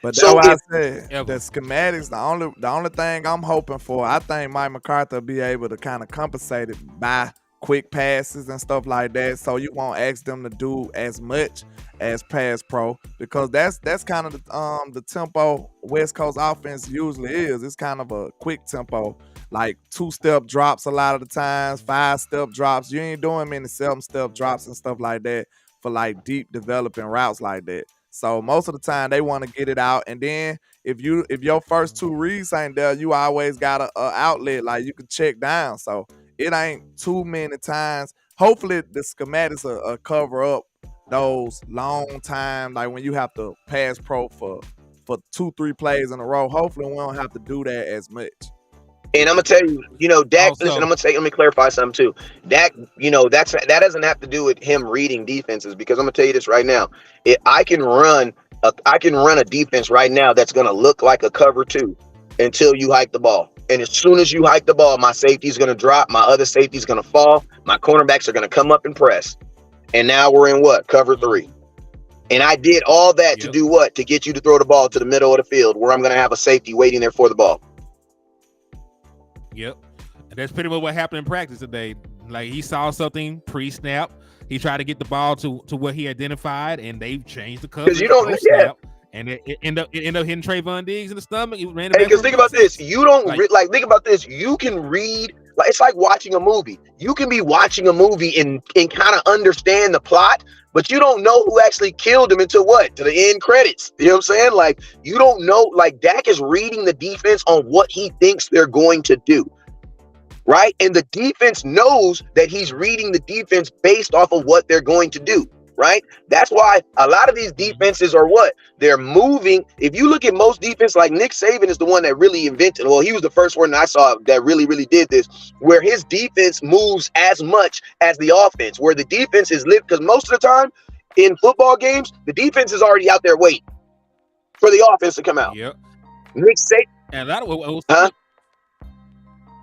But that's why I said the schematics, the only thing I'm hoping for, I think Mike McCarthy will be able to kind of compensate it by quick passes and stuff like that. So you won't ask them to do as much as pass pro, because that's kind of the tempo West Coast offense usually is. It's kind of a quick tempo. Like 2-step drops a lot of the times, 5-step drops. You ain't doing many 7-step drops and stuff like that for like deep developing routes like that. So most of the time they want to get it out, and then if your first 2 reads ain't there, you always got a outlet like you can check down. So it ain't too many times. Hopefully the schematics will cover up those long time, like when you have to pass pro for 2-3 plays in a row. Hopefully we don't have to do that as much. And I'm gonna tell you, Dak. Listen, let me clarify something too. Dak, that doesn't have to do with him reading defenses, because I'm gonna tell you this right now. I can run a defense right now that's gonna look like a cover 2 until you hike the ball. And as soon as you hike the ball, my safety's gonna drop, my other safety's gonna fall, my cornerbacks are gonna come up and press. And now we're in what? Cover 3. And I did all that to do what? To get you to throw the ball to the middle of the field where I'm gonna have a safety waiting there for the ball. Yep. And that's pretty much what happened in practice today. Like, he saw something pre-snap. He tried to get the ball to what he identified, and they changed the coverage. Because you don't snap, and it ended up hitting Trayvon Diggs in the stomach. Because think about this. You don't think about this. You can read, like, it's like watching a movie. You can be watching a movie and kind of understand the plot, but you don't know who actually killed him until what? To the end credits. You know what I'm saying? Like, you don't know. Like, Dak is reading the defense on what he thinks they're going to do. Right? And the defense knows that he's reading the defense based off of what they're going to do. Right? That's why a lot of these defenses are what? They're moving. If you look at most defense, like Nick Saban is the one that really invented, well, he was the first one I saw that really, really did this, where his defense moves as much as the offense, where the defense is lit. Because most of the time in football games, the defense is already out there waiting for the offense to come out. Yep. Nick Saban. And a lot of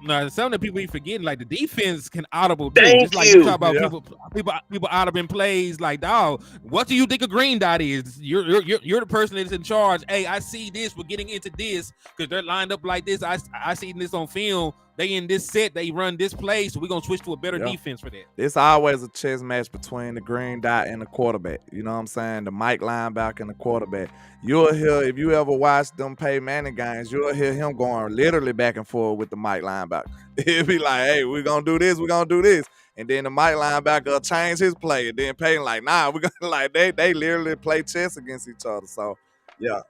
No, some of the people you forgetting, like the defense can audible too. Thank Just like you talk about people audibling plays. Like, dog, what do you think a green dot is? You're the person that's in charge. Hey, I see this. We're getting into this because they're lined up like this. I see this on film. They in this set. They run this play, so we're gonna switch to a better defense for that. It's always a chess match between the green dot and the quarterback. You know what I'm saying? The Mike linebacker and the quarterback. You'll hear, if you ever watch them Peyton Manning games, you'll hear him going literally back and forth with the Mike linebacker. He'll be like, "Hey, we're gonna do this. We're gonna do this." And then the Mike linebacker will change his play. And then Peyton like, "Nah, we're gonna like they literally play chess against each other." So yeah.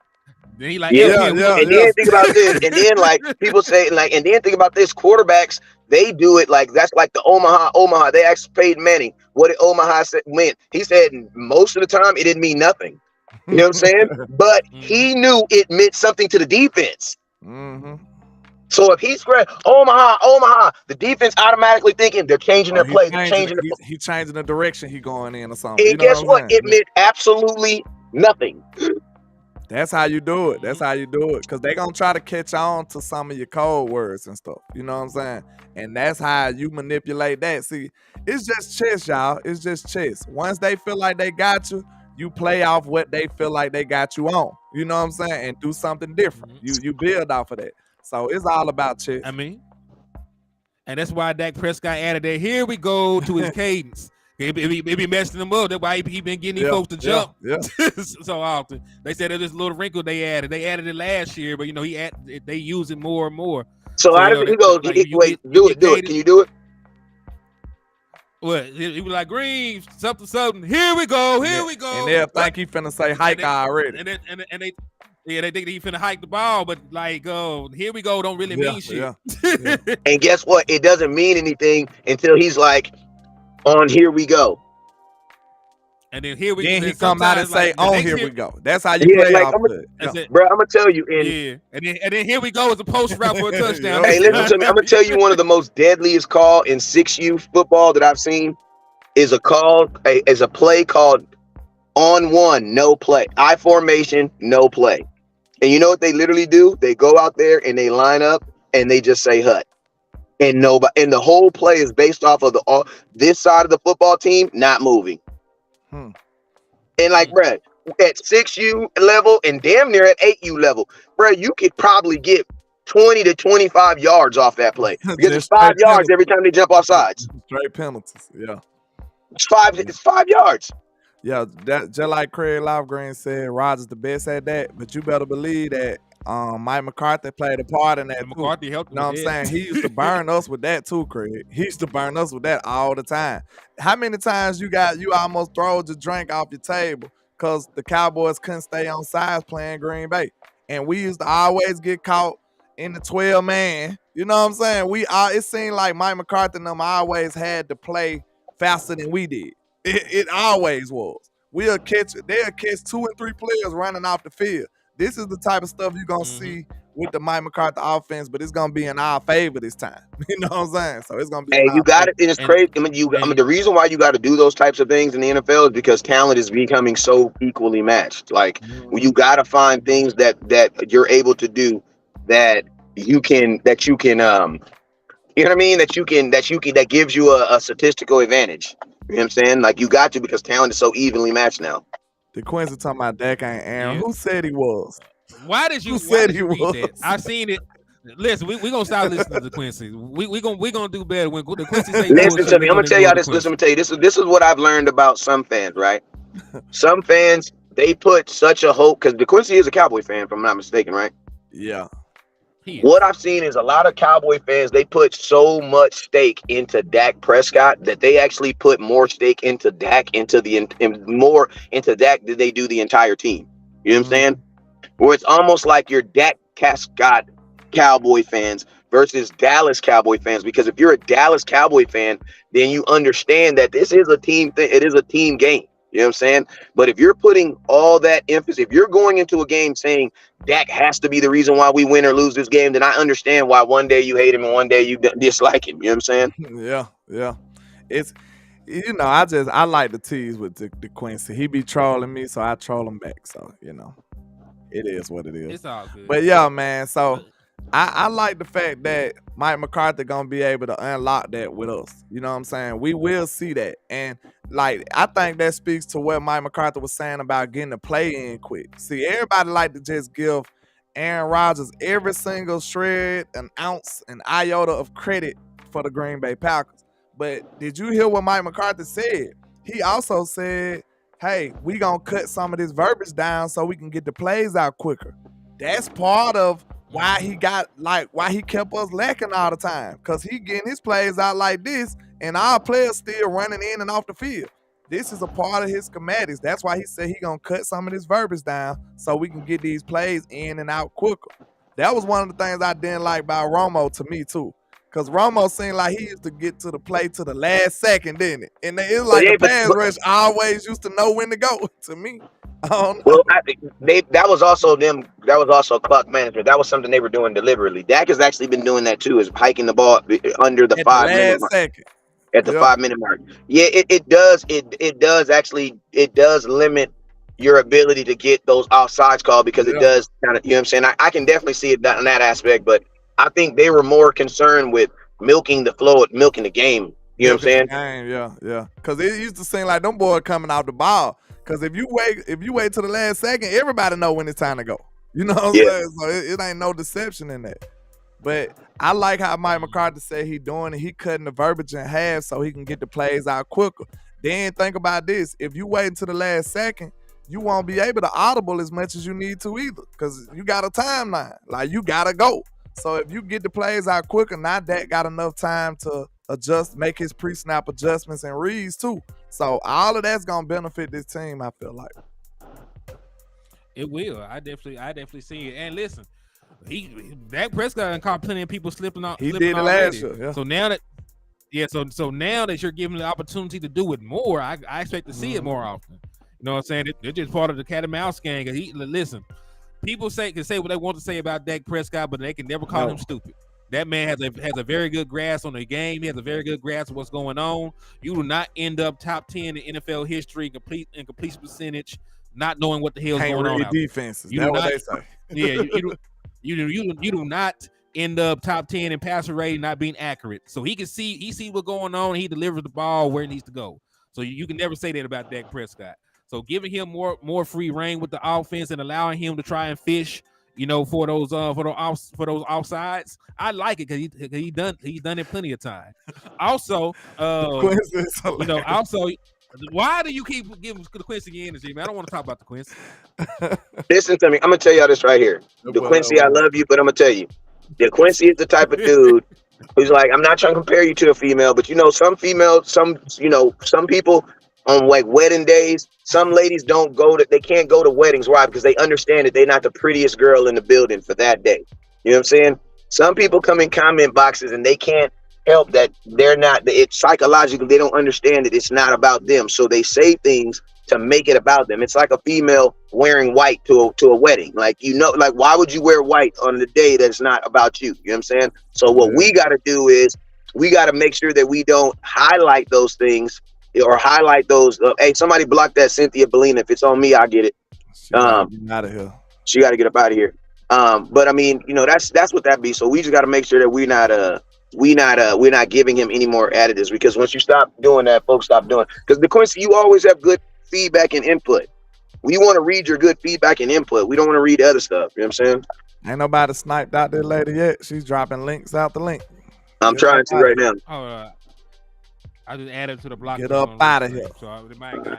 Then he like, And then think about this. And then like people say, like, and then think about this, quarterbacks, they do it like that's like the Omaha. They asked Peyton Manning, what did Omaha meant? He said most of the time it didn't mean nothing. You know what I'm saying? But he knew it meant something to the defense. Mm-hmm. So if he's Omaha, the defense automatically thinking they're changing their plays, they're changing their He's changing the direction he going in or something. You and know guess what what? I'm It saying? meant absolutely nothing. That's how you do it. That's how you do it. Because they going to try to catch on to some of your code words and stuff. You know what I'm saying? And that's how you manipulate that. See, it's just chess, y'all. It's just chess. Once they feel like they got you, you play off what they feel like they got you on. You know what I'm saying? And do something different. You build off of that. So it's all about chess. I mean, and that's why Dak Prescott added that. Here we go to his cadence. It be messing him up. That's why he been getting these folks to jump so often. They said there's this little wrinkle they added. They added it last year, but they use it more and more. So how does he go? Like, do it. Can you do it? What? He was like, Green, something. Here we go. And they'll think he finna say hike already. And they think he finna hike the ball, but like, here we go don't really mean shit. Yeah. And guess what? It doesn't mean anything until he's like, on here we go. And then here we then he come out and say, here we go. That's how you play off it. Bro, I'm gonna tell you. And then here we go as a post route for a touchdown. Hey, listen to me. I'm gonna tell you one of the most deadliest call in 6U football that I've seen is a play called on one, no play. I formation, no play. And you know what they literally do? They go out there and they line up and they just say hut. And the whole play is based off of this side of the football team not moving. And like, bruh, at 6U level and damn near at 8U level, bruh, you could probably get 20 to 25 yards off that play because it's 5 yards every time they jump off sides. Straight penalties, yeah. It's 5 yards. Yeah, that just like Craig Lofgren said, Rodgers the best at that, but you better believe that Mike McCarthy played a part in that. McCarthy helped him. You know what I'm saying? He used to burn us with that too, Craig. He used to burn us with that all the time. How many times you almost throwed your drink off your table because the Cowboys couldn't stay on sides playing Green Bay? And we used to always get caught in the 12-man. You know what I'm saying? It seemed like Mike McCarthy and them always had to play faster than we did. It always was. They'll catch 2 and 3 players running off the field. This is the type of stuff you're going to see with the Mike McCarthy offense, but it's going to be in our favor this time. You know what I'm saying? So it's going to be. Hey, you got it. It's crazy. I mean, the reason why you got to do those types of things in the NFL is because talent is becoming so equally matched. Like, you got to find things that you're able to do that you can you know what I mean? That gives you a statistical advantage. You know what I'm saying? Like, you got to, because talent is so evenly matched now. The Quincy talking about Dak ain't Aaron. Who said he was? Why did you read that? I've seen it. Listen, we gonna stop listening to Quincy. We gonna do better when the Quincy say. Listen to me. I'm gonna tell y'all this. Listen, I'm gonna tell you this is what I've learned about some fans. Right? Some fans, they put such a hope, because the Quincy is a Cowboy fan, if I'm not mistaken, right? Yeah. What I've seen is a lot of Cowboy fans, they put so much stake into Dak Prescott that they actually put more stake into Dak, more into Dak than they do the entire team. You know what I'm saying? Where it's almost like you're Dak Prescott Cowboy fans versus Dallas Cowboy fans. Because if you're a Dallas Cowboy fan, then you understand that this is a team thing. It is a team game. You know what I'm saying? But if you're putting all that emphasis, if you're going into a game saying Dak has to be the reason why we win or lose this game, then I understand why one day you hate him and one day you dislike him. You know what I'm saying? Yeah. It's, I like to tease with the Quincy. He be trolling me, so I troll him back. So, it is what it is. It's all good. But yeah, man. So I like the fact that Mike McCarthy gonna be able to unlock that with us. You know what I'm saying? We will see that. And I think that speaks to what Mike McCarthy was saying about getting the play in quick. See, everybody like to just give Aaron Rodgers every single shred, an ounce, an iota of credit for the Green Bay Packers. But did you hear what Mike McCarthy said? He also said, hey, we gonna cut some of this verbiage down so we can get the plays out quicker. That's part of why he kept us lacking all the time, because he getting his plays out like this and our players still running in and off the field. This is a part of his schematics. That's why he said he gonna cut some of this verbiage down so we can get these plays in and out quicker. That was one of the things I didn't like about Romo, to me too, because Romo seemed like he used to get to the play to the last second, didn't it? And it's like the pass rush always used to know when to go, to me. I don't know. Well, that was also them. That was also clock management. That was something they were doing deliberately. Dak has actually been doing that too, is hiking the ball under the At the 5 minute last mark. second. At the Yeah. 5 minute mark. Yeah, it does. It does actually. It does limit your ability to get those offsides called because it Yeah. does kind of. You know what I'm saying? I can definitely see it in that aspect, but I think they were more concerned with milking the flow, milking the game. You know what I'm Milking the saying? game, yeah. Cause it used to seem like them boys coming out the ball. Cause if you wait till the last second, everybody know when it's time to go. You know what I'm Yeah. saying? So it ain't no deception in that. But I like how Mike McCarthy said he doing it. He cutting the verbiage in half so he can get the plays out quicker. Then think about this. If you wait until the last second, you won't be able to audible as much as you need to either. Cause you got a timeline. Like you gotta go. So if you get the plays out quicker, now that got enough time to adjust, make his pre-snap adjustments and reads too. So all of that's gonna benefit this team, I feel like. It will. I definitely see it. And listen, Dak Prescott caught plenty of people slipping on. He slipping did it already. last year. Yeah. So now that, so now that you're given the opportunity to do it more, I expect to see it more often. You know what I'm saying? They're just part of the cat and mouse game. Cause listen, people can say what they want to say about Dak Prescott, but they can never call him stupid. That man has a very good grasp on the game. He has a very good grasp of what's going on. You do not end up top 10 in NFL history in completion percentage, not knowing what the hell's going on. Defenses. You That's do what not, they say. Yeah, you do not end up top 10 in passer rating, not being accurate. So he see what's going on, and he delivers the ball where it needs to go. So you can never say that about Dak Prescott. So giving him more free reign with the offense and allowing him to try and fish, for those offsides, I like it because he's done it plenty of time. Also, also, why do you keep giving the Quincy energy, man? I don't want to talk about the Quincy. Listen to me. I'm gonna tell y'all this right here. The Quincy, I love you, but I'm gonna tell you, the Quincy is the type of dude who's like, I'm not trying to compare you to a female, but some females, some people on like wedding days, some ladies they can't go to weddings. Why? Because they understand that they're not the prettiest girl in the building for that day. You know what I'm saying? Some people come in comment boxes and they can't help that they're not. It's psychologically they don't understand that it's not about them, so they say things to make it about them. It's like a female wearing white to a wedding. Like why would you wear white on the day that's not about you? You know what I'm saying? So what we got to do is we got to make sure that we don't highlight those things or highlight those. Hey, somebody block that Cynthia Bellina. If it's on me, I get it. Out of here. She got to get up out of here. But I mean, that's what that be. So we just got to make sure that we're not giving him any more additives, because once you stop doing that, folks stop doing. Because the Quincy, you always have good feedback and input. We want to read your good feedback and input. We don't want to read other stuff. You know what I'm saying? Ain't nobody sniped out that lady yet. She's dropping links out the link. I'm trying to right now. Oh, I just added to the block. Get up out of here. So they might got. All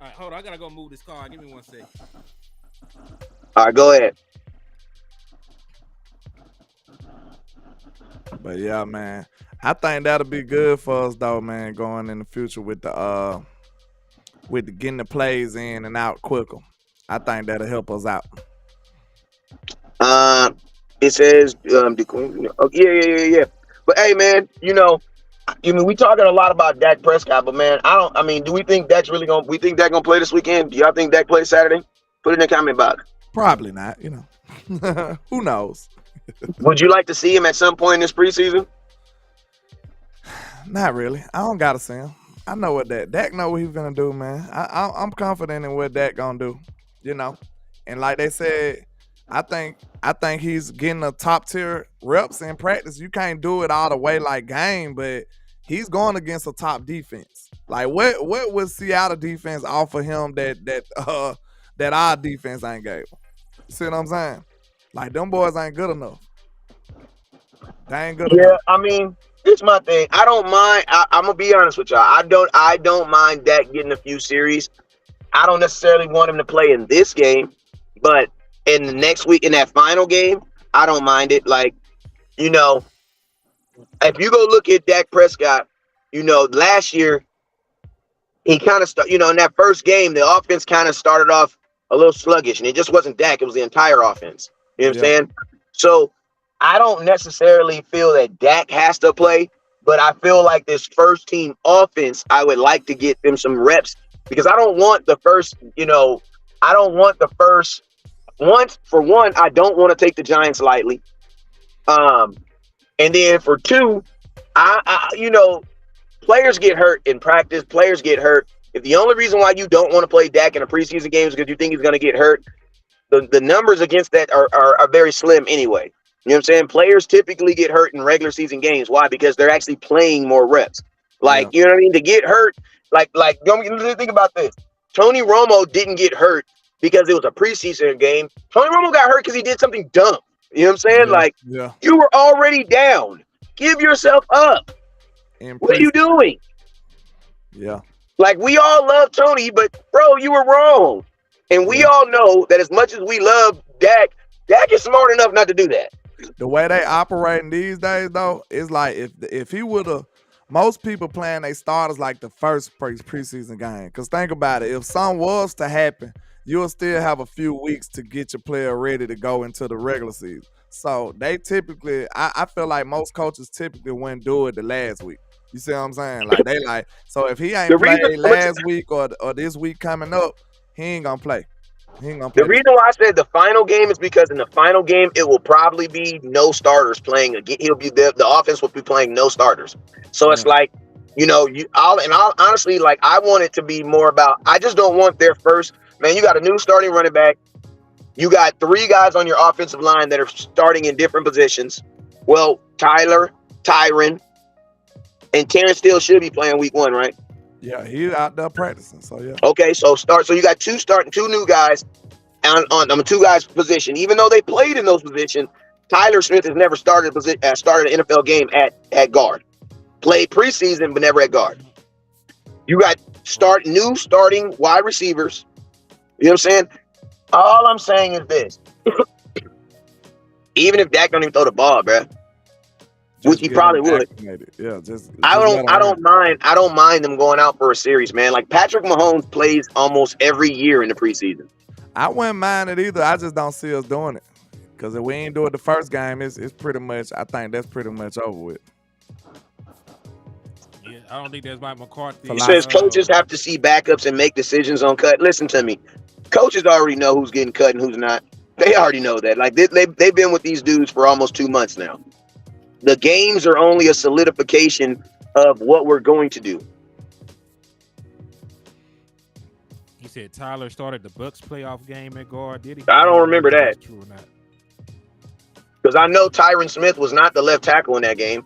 right, hold on. I gotta go move this car. Give me 1 second. All right, go ahead. But yeah, man, I think that'll be good for us though, man, going in the future with the getting the plays in and out quicker. I think that'll help us out. It says yeah. But hey, man, we talking a lot about Dak Prescott, but man, do we think Dak's we think Dak gonna play this weekend? Do y'all think Dak plays Saturday? Put it in the comment box. Probably not, Who knows? Would you like to see him at some point in this preseason? Not really. I don't gotta see him. I know what Dak know what he's gonna do, man. I'm confident in what Dak gonna do, And like they said, I think he's getting a top tier reps in practice. You can't do it all the way like game, but he's going against a top defense. Like what would Seattle defense offer him that our defense ain't gave him? See what I'm saying? Like them boys ain't good enough. They ain't good enough. Yeah, I mean, it's my thing. I don't mind. I'm gonna be honest with y'all. I don't mind Dak getting a few series. I don't necessarily want him to play in this game, but in the next week, in that final game, I don't mind it. Like, if you go look at Dak Prescott, last year he kind of in that first game, the offense kind of started off a little sluggish, and it just wasn't Dak; it was the entire offense. You know what I'm saying? So I don't necessarily feel that Dak has to play, but I feel like this first team offense, I would like to get them some reps, because I don't want the first, I don't want the first for one, I don't want to take the Giants lightly. And then for two, I players get hurt in practice. Players get hurt. If the only reason why you don't want to play Dak in a preseason game is because you think he's going to get hurt, the numbers against that are very slim anyway. You know what I'm saying? Players typically get hurt in regular season games. Why? Because they're actually playing more reps. Like, you know what I mean? To get hurt, like don't think about this. Tony Romo didn't get hurt because it was a preseason game. Tony Romo got hurt because he did something dumb. You know what I'm saying? You were already down. Give yourself up. What are you doing? Yeah. Like, we all love Tony, but bro, you were wrong. And we all know that as much as we love Dak is smart enough not to do that. The way they operating these days, though, is like if he would have, most people playing they starters like the first preseason game. Because think about it, if something was to happen, you'll still have a few weeks to get your player ready to go into the regular season. So they typically, I feel like most coaches typically wouldn't do it the last week. You see what I'm saying? Like they like, so if he ain't played last week or this week coming up, he ain't gonna play. The reason why I said the final game is because in the final game it will probably be no starters playing again. He'll be the offense will be playing no starters. So it's like, I'll honestly, like, I want it to be more about, I just don't want their first, man, you got a new starting running back. You got 3 guys on your offensive line that are starting in different positions. Well, Tyler, Tyron, and Terrence still should be playing week 1, right? Yeah, he's out there practicing. So yeah. Okay, so you got 2 new guys on 2 guys' position. Even though they played in those positions, Tyler Smith has never started an NFL game at guard. Played preseason, but never at guard. You got new starting wide receivers. You know what I'm saying? All I'm saying is this. Even if Dak don't even throw the ball, bro, which he probably would. Yeah, I don't mind them going out for a series, man. Like, Patrick Mahomes plays almost every year in the preseason. I wouldn't mind it either. I just don't see us doing it. Because if we ain't do it the first game, it's pretty much, I think that's pretty much over with. Yeah, I don't think that's Mike McCarthy. He says coaches have to see backups and make decisions on cut. Listen to me. Coaches already know who's getting cut and who's not. They already know that. Like, they've been with these dudes for almost 2 months now. The games are only a solidification of what we're going to do. He said Tyler started the Bucks playoff game at guard. Did he? I don't remember that. True or not? Because I know Tyron Smith was not the left tackle in that game.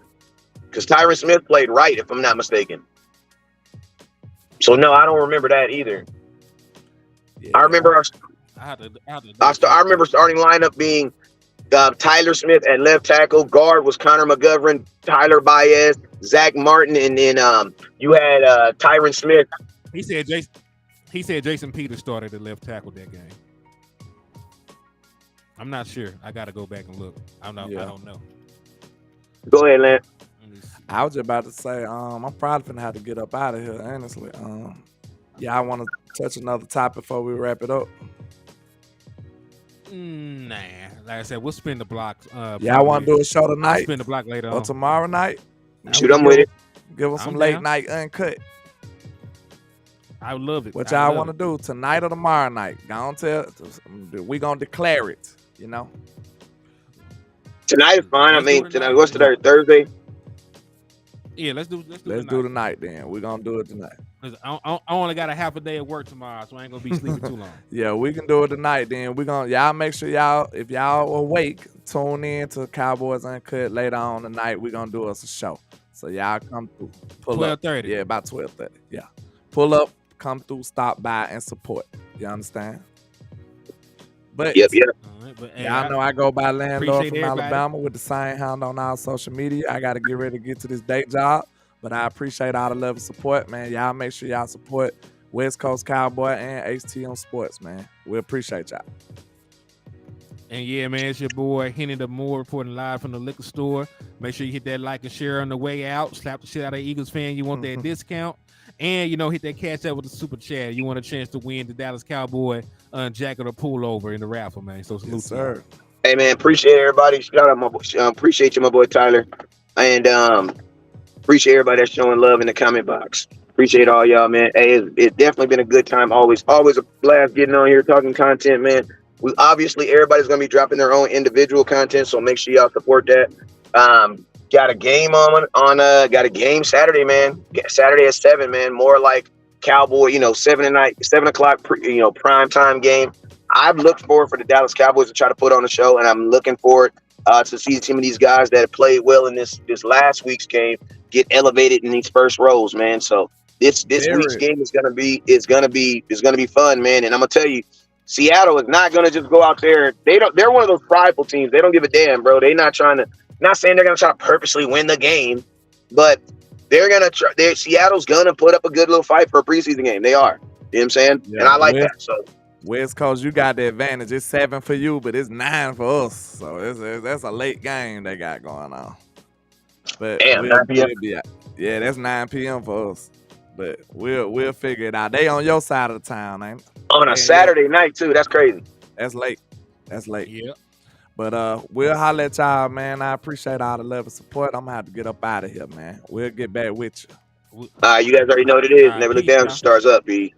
Because Tyron Smith played right, if I'm not mistaken. So no, I don't remember that either. Yeah, I remember I remember starting lineup being Tyler Smith at left tackle. Guard was Connor McGovern, Tyler Baez, Zach Martin, and then you had Tyron Smith. He said Jason Peters started at left tackle that game. I'm not sure. I got to go back and look. I don't know. Go ahead, Lance. I was just about to say, I'm probably gonna have to get up out of here, honestly. I want to touch another topic before we wrap it up. Nah, like I said, we'll spin the block. I want to do a show tonight. Spin the block later or tomorrow night. Shoot, I'm with it. Give us some late night uncut. I would love it. What y'all want to do tonight or tomorrow night? We gonna declare it. You know. Tonight is fine. I mean, tonight. What's today? Thursday. Yeah, let's do tonight then. We're gonna do it tonight. I only got a half a day at work tomorrow, so I ain't gonna be sleeping too long. Yeah, we can do it tonight then. Y'all make sure if y'all awake, tune in to Cowboys UnCut later on tonight. We're gonna do us a show. So y'all come through. 12:30. Yeah, about 12:30. Yeah. Pull up, come through, stop by, and support. You understand? But yep. Y'all know I go by Landlord from Alabama with the same handle on our social media. I got to get ready to get to this day job, but I appreciate all the love and support, man. Y'all make sure y'all support West Coast Cowboy and HTM Sports, man. We appreciate y'all. And yeah, man, it's your boy Hennythemoor reporting live from the liquor store. Make sure you hit that like and share on the way out. Slap the shit out of Eagles fan. You want that discount. And, hit that cash out with the super chat. You want a chance to win the Dallas Cowboy jacket or pullover in the raffle, man. So salute, sir. Hey, man, appreciate everybody. Shout out my boy. Appreciate you, my boy Tyler. And appreciate everybody that's showing love in the comment box. Appreciate all y'all, man. Hey, it's definitely been a good time. Always a blast getting on here talking content, man. We obviously everybody's gonna be dropping their own individual content, so make sure y'all support that. Got a game got a game Saturday, man. Saturday at 7, man. More like Cowboy, 7 o'clock, prime time game. I've looked forward for the Dallas Cowboys to try to put on a show, and I'm looking forward to see some of these guys that have played well in this last week's game get elevated in these first rows, man. So this week's game is gonna be fun, man. And I'm gonna tell you, Seattle is not gonna just go out there. They're one of those prideful teams. They don't give a damn, bro. They're not saying they're gonna try to purposely win the game, but they're gonna try. Seattle's gonna put up a good little fight for a preseason game. They are. You know what I'm saying? Yeah, and I like that. So West Coast, you got the advantage. It's 7 for you, but it's 9 for us. So that's a late game they got going on. But damn, 9 p.m. Yeah, that's 9 p.m. for us. But we'll figure it out. They on your side of the town, ain't it? On a Saturday night too. That's crazy. That's late. Yeah. But we'll holler at y'all, man. I appreciate all the love and support. I'm gonna have to get up out of here, man. We'll get back with you. You guys already know what it is. Never look down, stars up, B.